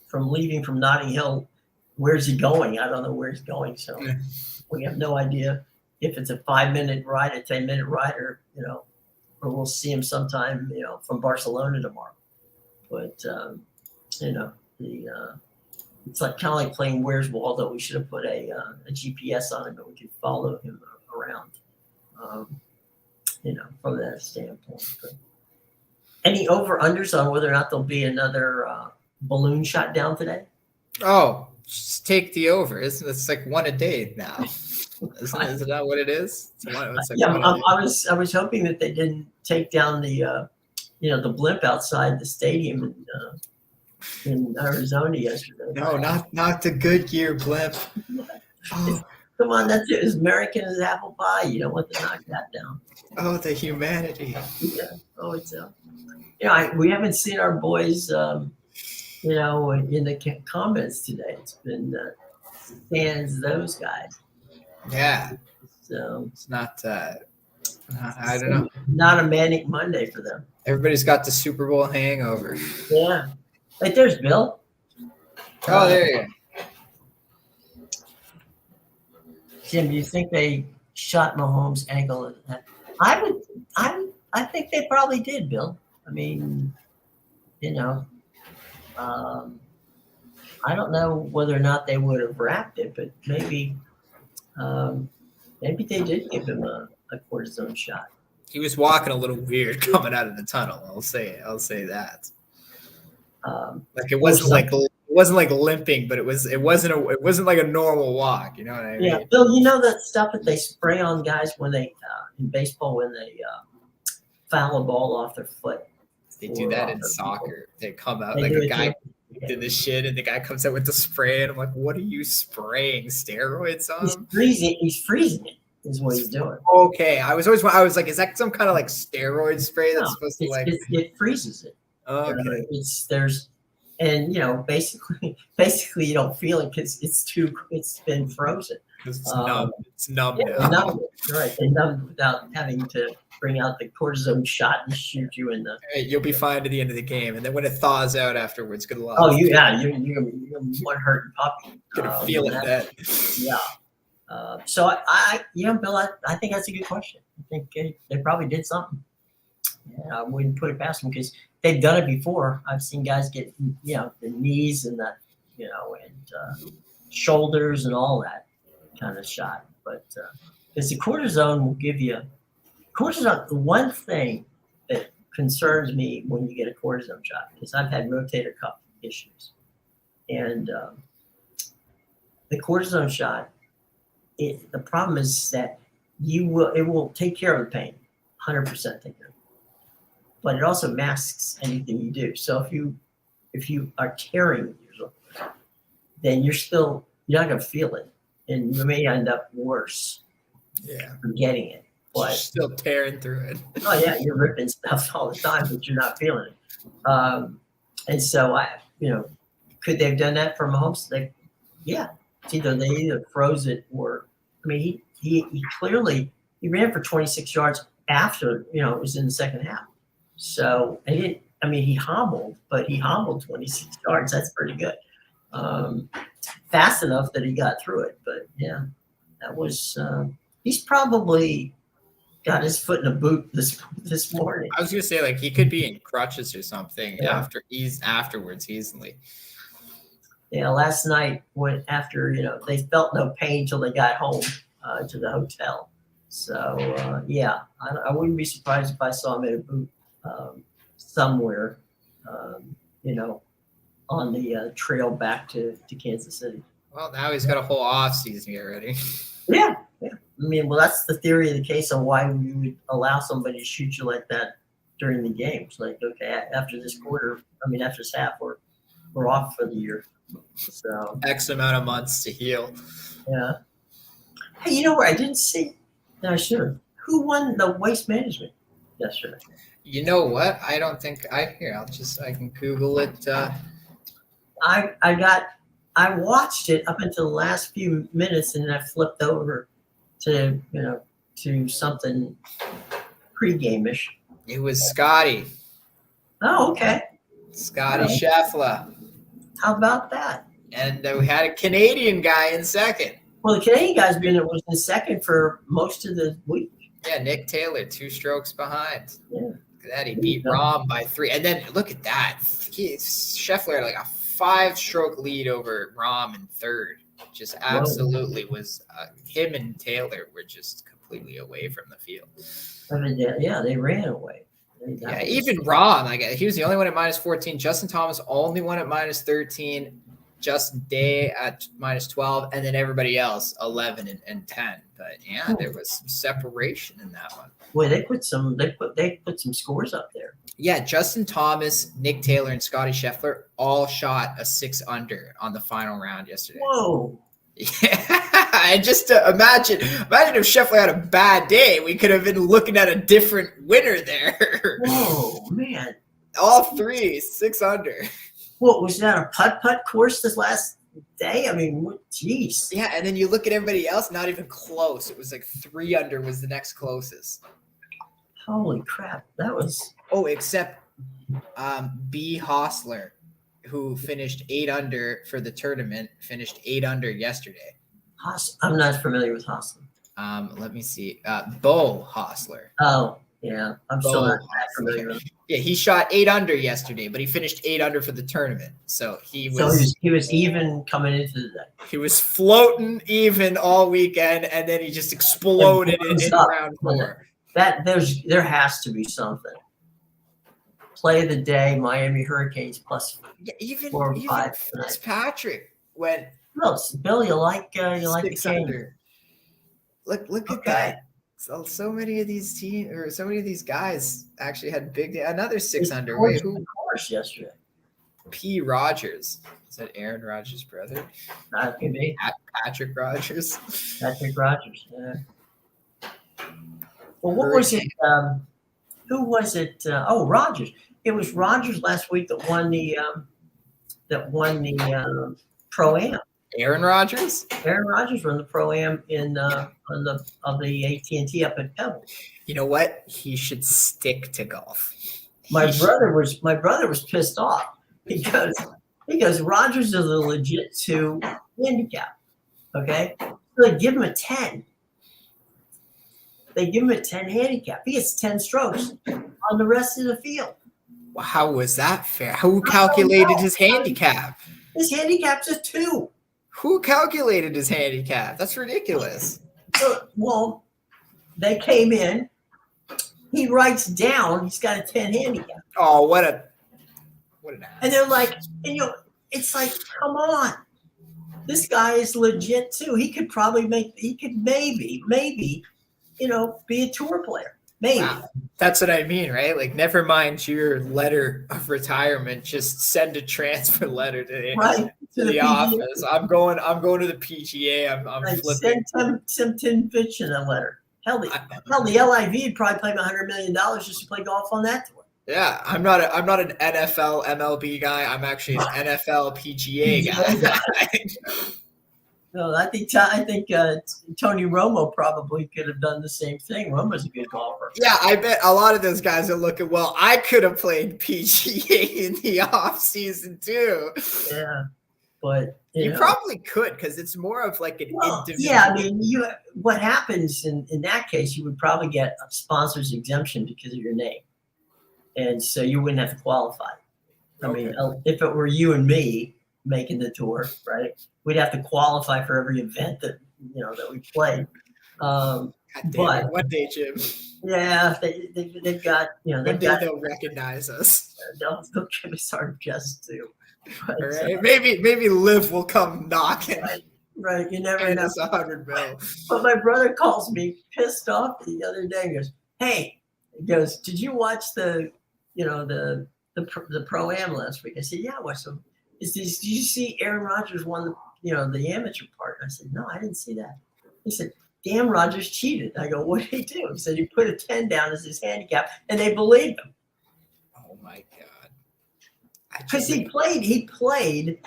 A: from leaving from Notting Hill, where's he going? I don't know where he's going. So we have no idea if it's a 5-minute ride, a 10-minute ride, or we'll see him sometime from Barcelona tomorrow. But it's kind of like playing Where's Waldo. We should have put a GPS on him, but we could follow him around. from that standpoint. But any over-unders on whether or not there'll be another balloon shot down today?
B: Oh, just take the over. It's like one a day now. Isn't that what it is? It's like
A: Yeah,
B: one a day.
A: I was hoping that they didn't take down the the blimp outside the stadium in Arizona yesterday.
B: No, not the Goodyear blimp. Oh,
A: Come on, that's as American as apple pie. You don't want to knock that down.
B: oh, the humanity.
A: Yeah. Oh, it's we haven't seen our boys, in the comments today. It's been fans those guys.
B: Yeah.
A: So
B: It's not. I don't know.
A: Not a manic Monday for them.
B: Everybody's got the Super Bowl hangover.
A: Yeah. Like there's Bill.
B: Oh, there you go.
A: Jim, do you think they shot Mahomes' ankle? I think they probably did, Bill. I mean, I don't know whether or not they would have wrapped it, but maybe they did give him a cortisone shot.
B: He was walking a little weird coming out of the tunnel. I'll say that. Like it wasn't like limping, but it wasn't like a normal walk. You know what I mean?
A: Yeah, Bill. You know that stuff that they spray on guys when they in baseball when they foul a ball off their foot.
B: They do that in soccer. They come out
A: They
B: like
A: do
B: a
A: it
B: guy
A: too.
B: did the shit, and the guy comes out with the spray, and I'm like, "What are you spraying steroids on?"
A: He's freezing it. Is what he's doing.
B: Okay, I was like, "Is that some kind of like steroid spray that's supposed to like?"
A: It freezes it.
B: Okay.
A: Basically you don't feel it because it's been frozen.
B: It's numb. It's numb
A: Yeah,
B: now.
A: numb, right? And numb without having to bring out the cortisone shot and shoot you in the.
B: Hey, you'll be fine to the end of the game, and then when it thaws out afterwards, good luck.
A: Oh, you're one hurting puppy.
B: Gonna feel it then.
A: Yeah. So Bill, I think that's a good question. I think they probably did something. Yeah, I wouldn't put it past them because they've done it before. I've seen guys get the knees and the and shoulders and all that kind of shot. But because the cortisone will give you cortisone. The one thing that concerns me when you get a cortisone shot because I've had rotator cuff issues, and the cortisone shot. The problem is that it will take care of the pain, 100% take care of it. But it also masks anything you do. So if you are tearing yourself, then you're not gonna feel it, and you may end up worse.
B: Yeah,
A: for getting it. But
B: still tearing through it.
A: Oh yeah, you're ripping stuff all the time, but you're not feeling it. And so could they have done that for Mahomes? Yeah. It's either they froze it or, I mean, he clearly ran for 26 yards after it was in the second half. So he hobbled, but he hobbled 26 yards. That's pretty good. Fast enough that he got through it. But yeah, that was he's probably got his foot in a boot this morning.
B: I was gonna say like he could be in crutches or something
A: Yeah.
B: afterwards easily.
A: Yeah, last night after they felt no pain till they got home to the hotel. So I wouldn't be surprised if I saw him in a boot somewhere, on the trail back to Kansas City.
B: Well, now he's got a whole off season to get ready.
A: Yeah. I mean, well, that's the theory of the case on why we would allow somebody to shoot you like that during the games. Like, okay, after this half, we're off for the year. So
B: X amount of months to heal.
A: Yeah. Hey, you know what I didn't see? No, I should have. Who won the waste management yesterday?
B: You know what? I don't think I can Google it.
A: I watched it up until the last few minutes, and then I flipped over to something pre-game-ish.
B: It was Scotty.
A: Oh, okay.
B: Scotty Scheffler.
A: How about that?
B: And we had a Canadian guy in second.
A: Well, the Canadian guy's was in second for most of the week.
B: Yeah, Nick Taylor, 2 strokes behind.
A: Yeah.
B: Look at that. He beat Rahm by 3. And then look at that. Scheffler had like a 5-stroke lead over Rahm in third. Just absolutely was him and Taylor were just completely away from the field.
A: I mean, yeah, they ran away.
B: Yeah, even Rahm, like he was the only one at -14. Justin Thomas only one at -13. Justin Day at -12, and then everybody else 11 and 10. But yeah, there was some separation in that one.
A: Well, they put some scores up there.
B: Yeah, Justin Thomas, Nick Taylor, and Scotty Scheffler all shot a 6 under on the final round yesterday.
A: Whoa.
B: Yeah, and just to imagine if Scheffler had a bad day, we could have been looking at a different winner there.
A: Whoa, man!
B: All 3 6 under.
A: What was that? A putt course this last day? I mean, jeez.
B: Yeah, and then you look at everybody else, not even close. It was like 3 under was the next closest.
A: Holy crap! That was.
B: Oh, except B. Hostler, who finished 8 under for the tournament, finished 8 under yesterday.
A: I'm not familiar with Hostler.
B: Let me see. Bo Hostler.
A: Oh, yeah. I'm still not familiar with him.
B: Yeah, he shot 8 under yesterday, but he finished 8 under for the tournament. So he
A: was even coming into the day.
B: He was floating even all weekend, and then he just exploded in round 4.
A: There has to be something. Play of the day, Miami Hurricanes plus
B: even
A: 4 or 5.
B: Fitzpatrick went.
A: No, Bill, you like the game.
B: Under. Look at that. So many of these teams or so many of these guys actually had another 6 under. Wait, who?
A: Course yesterday.
B: P. Rogers. Is that Aaron Rodgers' brother?
A: That could be.
B: Patrick Rogers.
A: Patrick Rogers. Yeah. Well, what was it? Who was it? Rogers. It was Rogers last week that won the Pro-Am.
B: Aaron Rodgers?
A: Aaron Rodgers won the Pro-Am of the AT&T up at Pebble.
B: You know what? He should stick to golf.
A: My brother was pissed off because Rodgers is a legit 2 handicap. Okay? So they give him a 10. They give him a 10 handicap. He gets 10 strokes on the rest of the field.
B: How was that fair? Who calculated his handicap?
A: His handicap's a 2.
B: Who calculated his handicap? That's ridiculous.
A: Well, they came in. He writes down he's got a 10 handicap.
B: Oh, what an ass.
A: And they're like, it's like, come on. This guy is legit too. He could maybe, be a tour player. Maybe. Wow.
B: That's what I mean, right? Like, never mind your letter of retirement. Just send a transfer letter to the office. I'm going to the PGA. I'm flipping.
A: Send Tim Fitch in a letter. Hell, the LIV would probably pay him $100 million just to play golf on that tour.
B: Yeah, I'm not an NFL MLB guy. I'm actually an NFL PGA guy.
A: No, I think Tony Romo probably could have done the same thing. Romo's a good golfer.
B: Yeah, I bet a lot of those guys are looking, well, I could have played PGA in the off season too.
A: Yeah, but
B: you probably could because it's more of like an individual.
A: Yeah, I mean, what happens in that case, you would probably get a sponsor's exemption because of your name, and so you wouldn't have to qualify. I mean, if it were you and me making the tour, right? We'd have to qualify for every event that we play. But
B: one day, Jim.
A: Yeah, they've got
B: they'll recognize us.
A: They'll give us our just too.
B: All right, maybe Liv will come knocking.
A: Right, you never know.
B: Us $100 million.
A: But my brother calls me pissed off the other day. He goes, "Hey," he goes, "Did you watch the Pro-Am last week?" I said, "Yeah, I watched them." Did you see Aaron Rodgers won the amateur part? I said, "No, I didn't see that." He said, "Damn, Rodgers cheated." I go, "What did he do?" He said he put a 10 down as his handicap, and they believed him.
B: Oh my God!
A: Because he played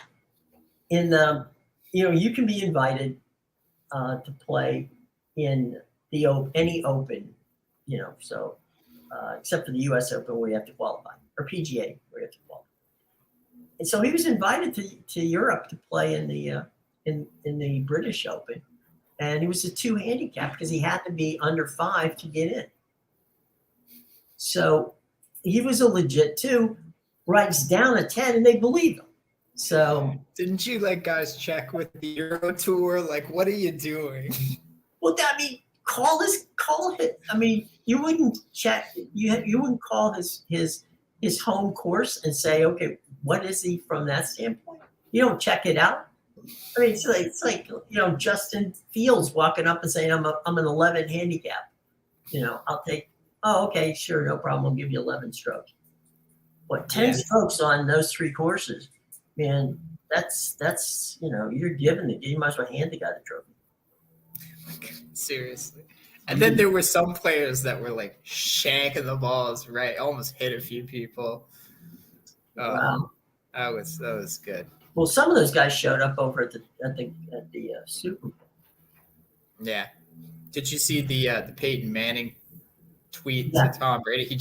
A: in the, you can be invited to play in any Open, so except for the U.S. Open where you have to qualify, or PGA where you have to qualify. And so he was invited to Europe to play in the British Open, and he was a 2 handicap because he had to be under 5 to get in. So he was a legit 2, writes down a 10, and they believe him. So
B: didn't you guys check with the Euro Tour? Like, what are you doing?
A: Well, I mean, call it. I mean, you wouldn't check. You wouldn't call his home course and say, okay, what is he from that standpoint? You don't check it out. I mean, it's like Justin Fields walking up and saying, I'm an 11 handicap. I'll take. Oh, okay, sure, no problem. I'll give you 11 strokes. What 10 strokes on those 3 courses, man? That's you're giving it. You might as well hand the guy the trophy.
B: Seriously. And then there were some players that were like shanking the balls, right? Almost hit a few people.
A: Wow,
B: that was good.
A: Well, some of those guys showed up over at the Super Bowl.
B: Yeah. Did you see the Peyton Manning tweet to Tom Brady? He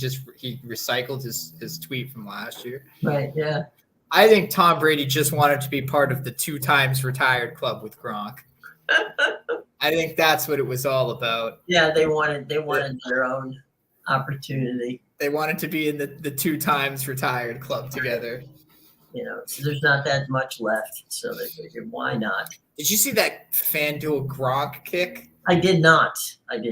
B: recycled his tweet from last year.
A: Right. Yeah.
B: I think Tom Brady just wanted to be part of the 2 times retired club with Gronk. I think that's what it was all about.
A: Yeah, they wanted their own opportunity.
B: They wanted to be in the 2 times retired club together.
A: So there's not that much left, so they figured, why not?
B: Did you see that FanDuel Gronk kick?
A: I did not.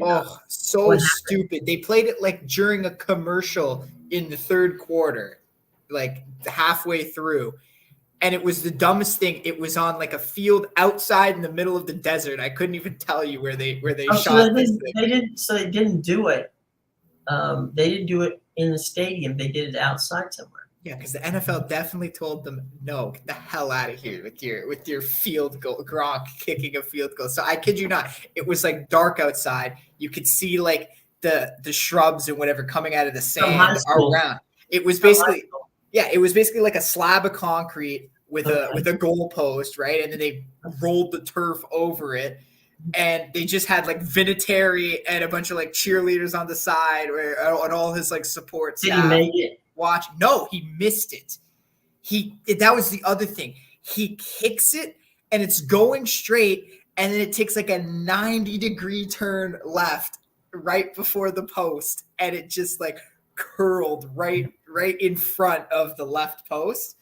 B: Oh, so stupid. They played it like during a commercial in the 3rd quarter, like halfway through. And it was the dumbest thing. It was on like a field outside in the middle of the desert. I couldn't even tell you where they shot this thing.
A: They didn't do it. They didn't do it in the stadium. They did it outside somewhere.
B: Yeah, because the NFL definitely told them, no, get the hell out of here with your field goal, Gronk kicking a field goal. So I kid you not, it was like dark outside. You could see like the shrubs and whatever coming out of the sand around. It was basically like a slab of concrete with a goal post, right? And then they rolled the turf over it. And they just had like Vinatieri and a bunch of like cheerleaders on the side and all his like support staff.
A: Did he make it?
B: Watch. No, he missed it. That was the other thing. He kicks it and it's going straight, and then it takes like a 90-degree turn left right before the post, and it just like curled right in front of the left post.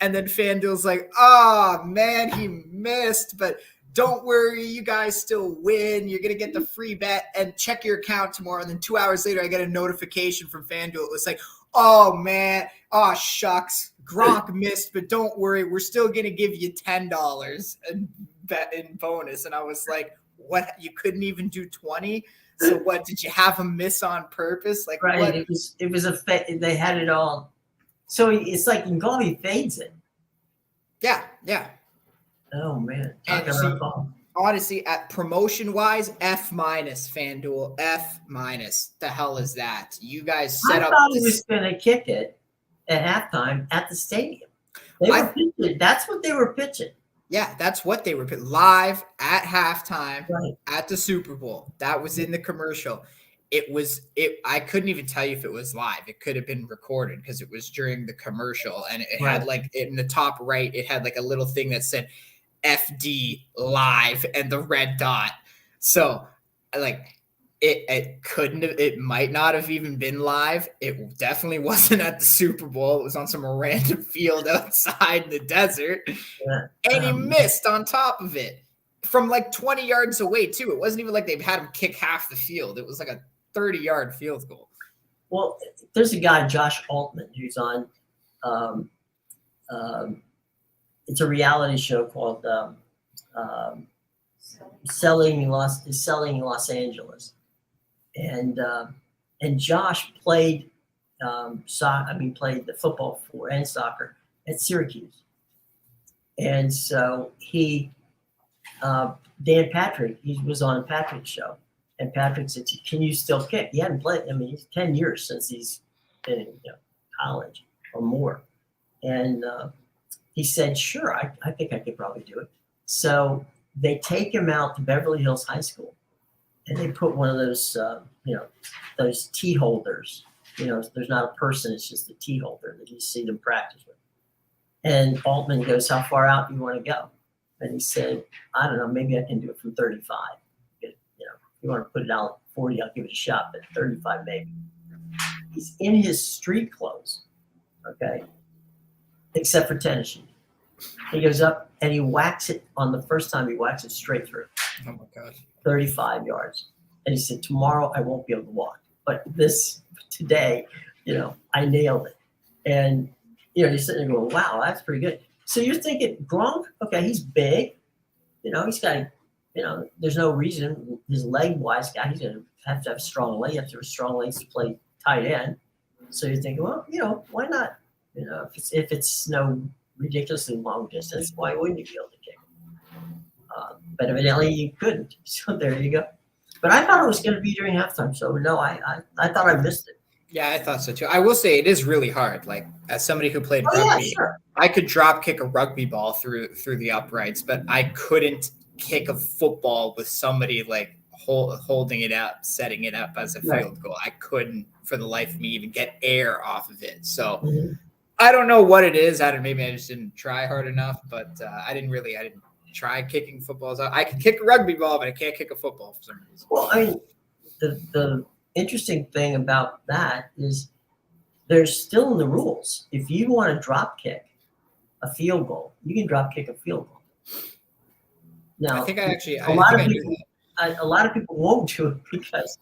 B: And then FanDuel's like, oh man, he missed, but don't worry, you guys still win. You're going to get the free bet and check your account tomorrow. And then 2 hours later, I get a notification from FanDuel. It was like, oh, man. Oh, shucks. Gronk missed, but don't worry. We're still going to give you $10 in bonus. And I was like, what? You couldn't even do 20? So what? Did you have him miss on purpose? Like,
A: right.
B: What?
A: It was they had it all. So it's like in golf, he fades it.
B: Yeah.
A: Oh man!
B: Honestly, at promotion-wise, F-, FanDuel, F-. The hell is that? You guys set up.
A: I thought he was going to kick it at halftime at the stadium. Pitching. That's what they were pitching.
B: Yeah, that's what they were pitching live at halftime at the Super Bowl. That was in the commercial. I couldn't even tell you if it was live. It could have been recorded because it was during the commercial, and it had like in the top right, it had like a little thing that said FD live and the red dot. So like it might not have even been live. It definitely wasn't at the Super Bowl. It was on some random field outside in the desert. Yeah. And he missed on top of it from like 20 yards away too. It wasn't even like they had him kick half the field. It was like a 30-yard field goal. Well,
A: there's a guy, Josh Altman, who's on it's a reality show called Selling in Los Angeles, and Josh played played the football and soccer at Syracuse, and so Dan Patrick, he was on Patrick's show, and Patrick said, "Can you still kick?" He hadn't played. I mean, it's 10 years since he's been in college or more, and he said, "Sure, I think I could probably do it." So they take him out to Beverly Hills High School, and they put one of those, those tee holders. There's not a person; it's just a tee holder that you see them practice with. And Altman goes, "How far out do you want to go?" And he said, "I don't know. Maybe I can do it from 35. If you want to put it out at 40, I'll give it a shot. But 35, maybe." He's in his street clothes, okay, except for tennis shoes. He goes up and he whacks it on the first time. He whacks it straight through.
B: Oh my gosh!
A: 35 yards. And he said, tomorrow I won't be able to walk, but today, I nailed it. And, you're sitting there going, wow, that's pretty good. So you're thinking, Gronk, okay, he's big. He's got, there's no reason his leg-wise guy, he's going to have strong legs. You have to have strong legs to play tight end. So you're thinking, well, why not? If it's no ridiculously long distance, why wouldn't you be able to kick? But evidently you couldn't. So there you go. But I thought it was going to be during halftime. So no, I thought I missed it.
B: Yeah, I thought so too. I will say it is really hard. Like as somebody who played rugby,
A: yeah, sure.
B: I could drop kick a rugby ball through the uprights, but I couldn't kick a football with somebody like holding it up, setting it up as a field goal. I couldn't, for the life of me, even get air off of it. So I don't know what it is. Maybe I just didn't try hard enough, but I didn't try kicking footballs. I can kick a rugby ball, but I can't kick a football for some reason.
A: Well, I mean, the interesting thing about that is there's still in the rules. If you want to drop kick a field goal, you can drop kick a field goal. Now,
B: I think
A: a lot of people won't do it because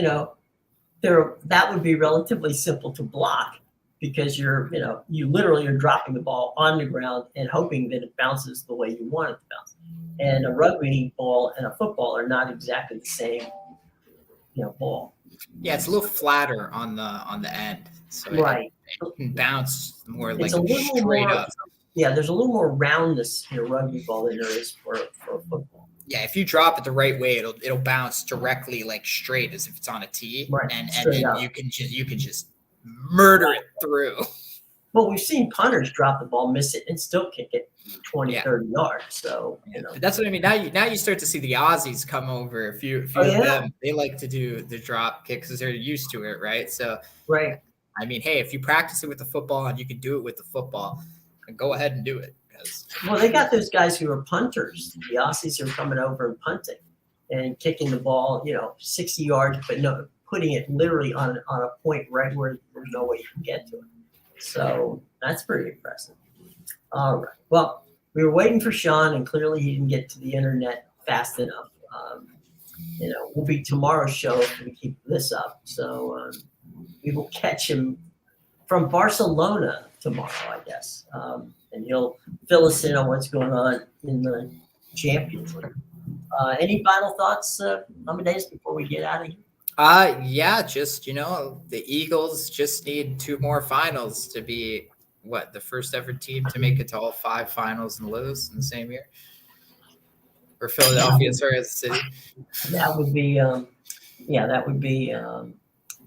A: that would be relatively simple to block because you literally are dropping the ball on the ground and hoping that it bounces the way you want it to bounce. And a rugby ball and a football are not exactly the same, ball.
B: Yeah, it's a little flatter on the end, so
A: right.
B: It can bounce more
A: It's
B: like straight up.
A: Yeah, there's a little more roundness in a rugby ball than there is for a football.
B: Yeah, if you drop it the right way, it'll bounce directly like straight as if it's on a tee,
A: right.
B: and then you can just murder it through.
A: Well, we've seen punters drop the ball, miss it, and still kick it 20, 30 yards. So,
B: But that's what I mean. Now you start to see the Aussies come over. A few of them, they like to do the drop kick because they're used to it, right? So,
A: right.
B: I mean, hey, if you practice it with the football and you can do it with the football, then go ahead and do it.
A: Well, they got those guys who are punters. The Aussies are coming over and punting and kicking the ball, 60 yards, but no, putting it literally on a point right where there's no way you can get to it. So that's pretty impressive. All right. Well, we were waiting for Sean, and clearly he didn't get to the internet fast enough. Will be tomorrow's show if we keep this up. So we will catch him from Barcelona tomorrow, I guess. And he'll fill us in on what's going on in the Champions League. Any final thoughts, Amedeus, before we get out of here?
B: Yeah, just, the Eagles just need 2 more finals to be the first ever team to make it to all 5 finals and lose in the same year. Or Philadelphia, sorry, as a city.
A: That would be,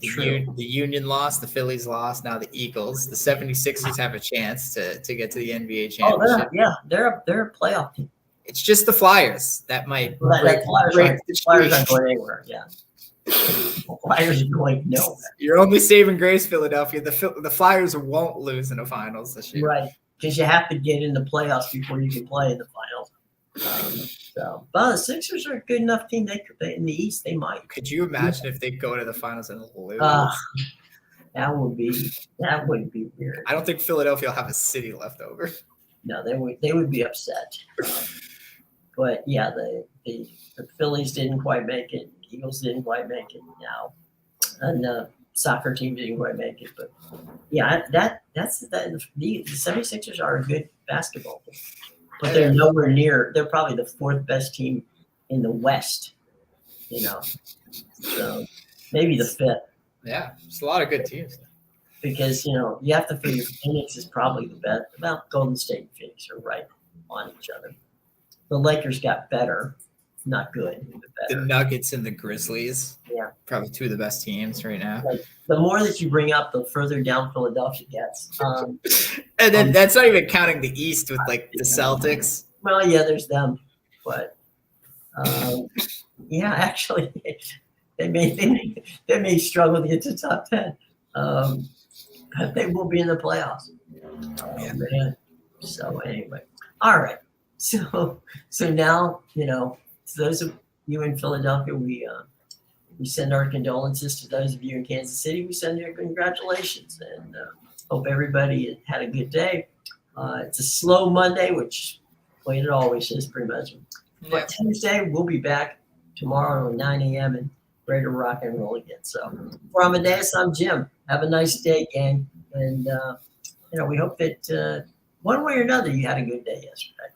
B: the Union lost, the Phillies lost, now the Eagles. The 76ers have a chance to get to the NBA championship.
A: They're a playoff team.
B: It's just the Flyers that might
A: break the Flyers aren't going anywhere, yeah. Flyers are going nowhere.
B: You're only saving grace, Philadelphia. The Flyers won't lose in the finals this year.
A: Right, because you have to get in the playoffs before you can play in the finals. But the Sixers are a good enough team. They in the East, they might.
B: Could you imagine if they go to the finals and lose?
A: That would be weird.
B: I don't think Philadelphia will have a city left over.
A: No, they would be upset. But yeah, the Phillies didn't quite make it. Eagles didn't quite make it now, and the soccer team didn't quite make it. But yeah, that's the 76ers are a good basketball team, but they're nowhere near. They're probably the 4th best team in the West. So maybe the 5th.
B: Yeah, it's a lot of good teams.
A: Because you have to figure Phoenix is probably the best. About Golden State and Phoenix are right on each other. The Lakers got better. Not good, but better.
B: The Nuggets and the Grizzlies.
A: Yeah.
B: Probably 2 of the best teams right now.
A: Like, the more that you bring up, the further down Philadelphia gets.
B: And then that's not even counting the East with the Celtics.
A: Well, yeah, there's them. But yeah, actually they may struggle to get to the top 10. But they will be in the playoffs. Oh, man. So anyway. All right. So now, to those of you in Philadelphia, we send our condolences. To those of you in Kansas City, we send you congratulations, and hope everybody had a good day. It's a slow Monday, which way it always is, pretty much. But Tuesday, we'll be back tomorrow at 9 a.m. ready to rock and roll again. So for Amedeus, I'm Jim. Have a nice day, gang. And, we hope that one way or another you had a good day yesterday.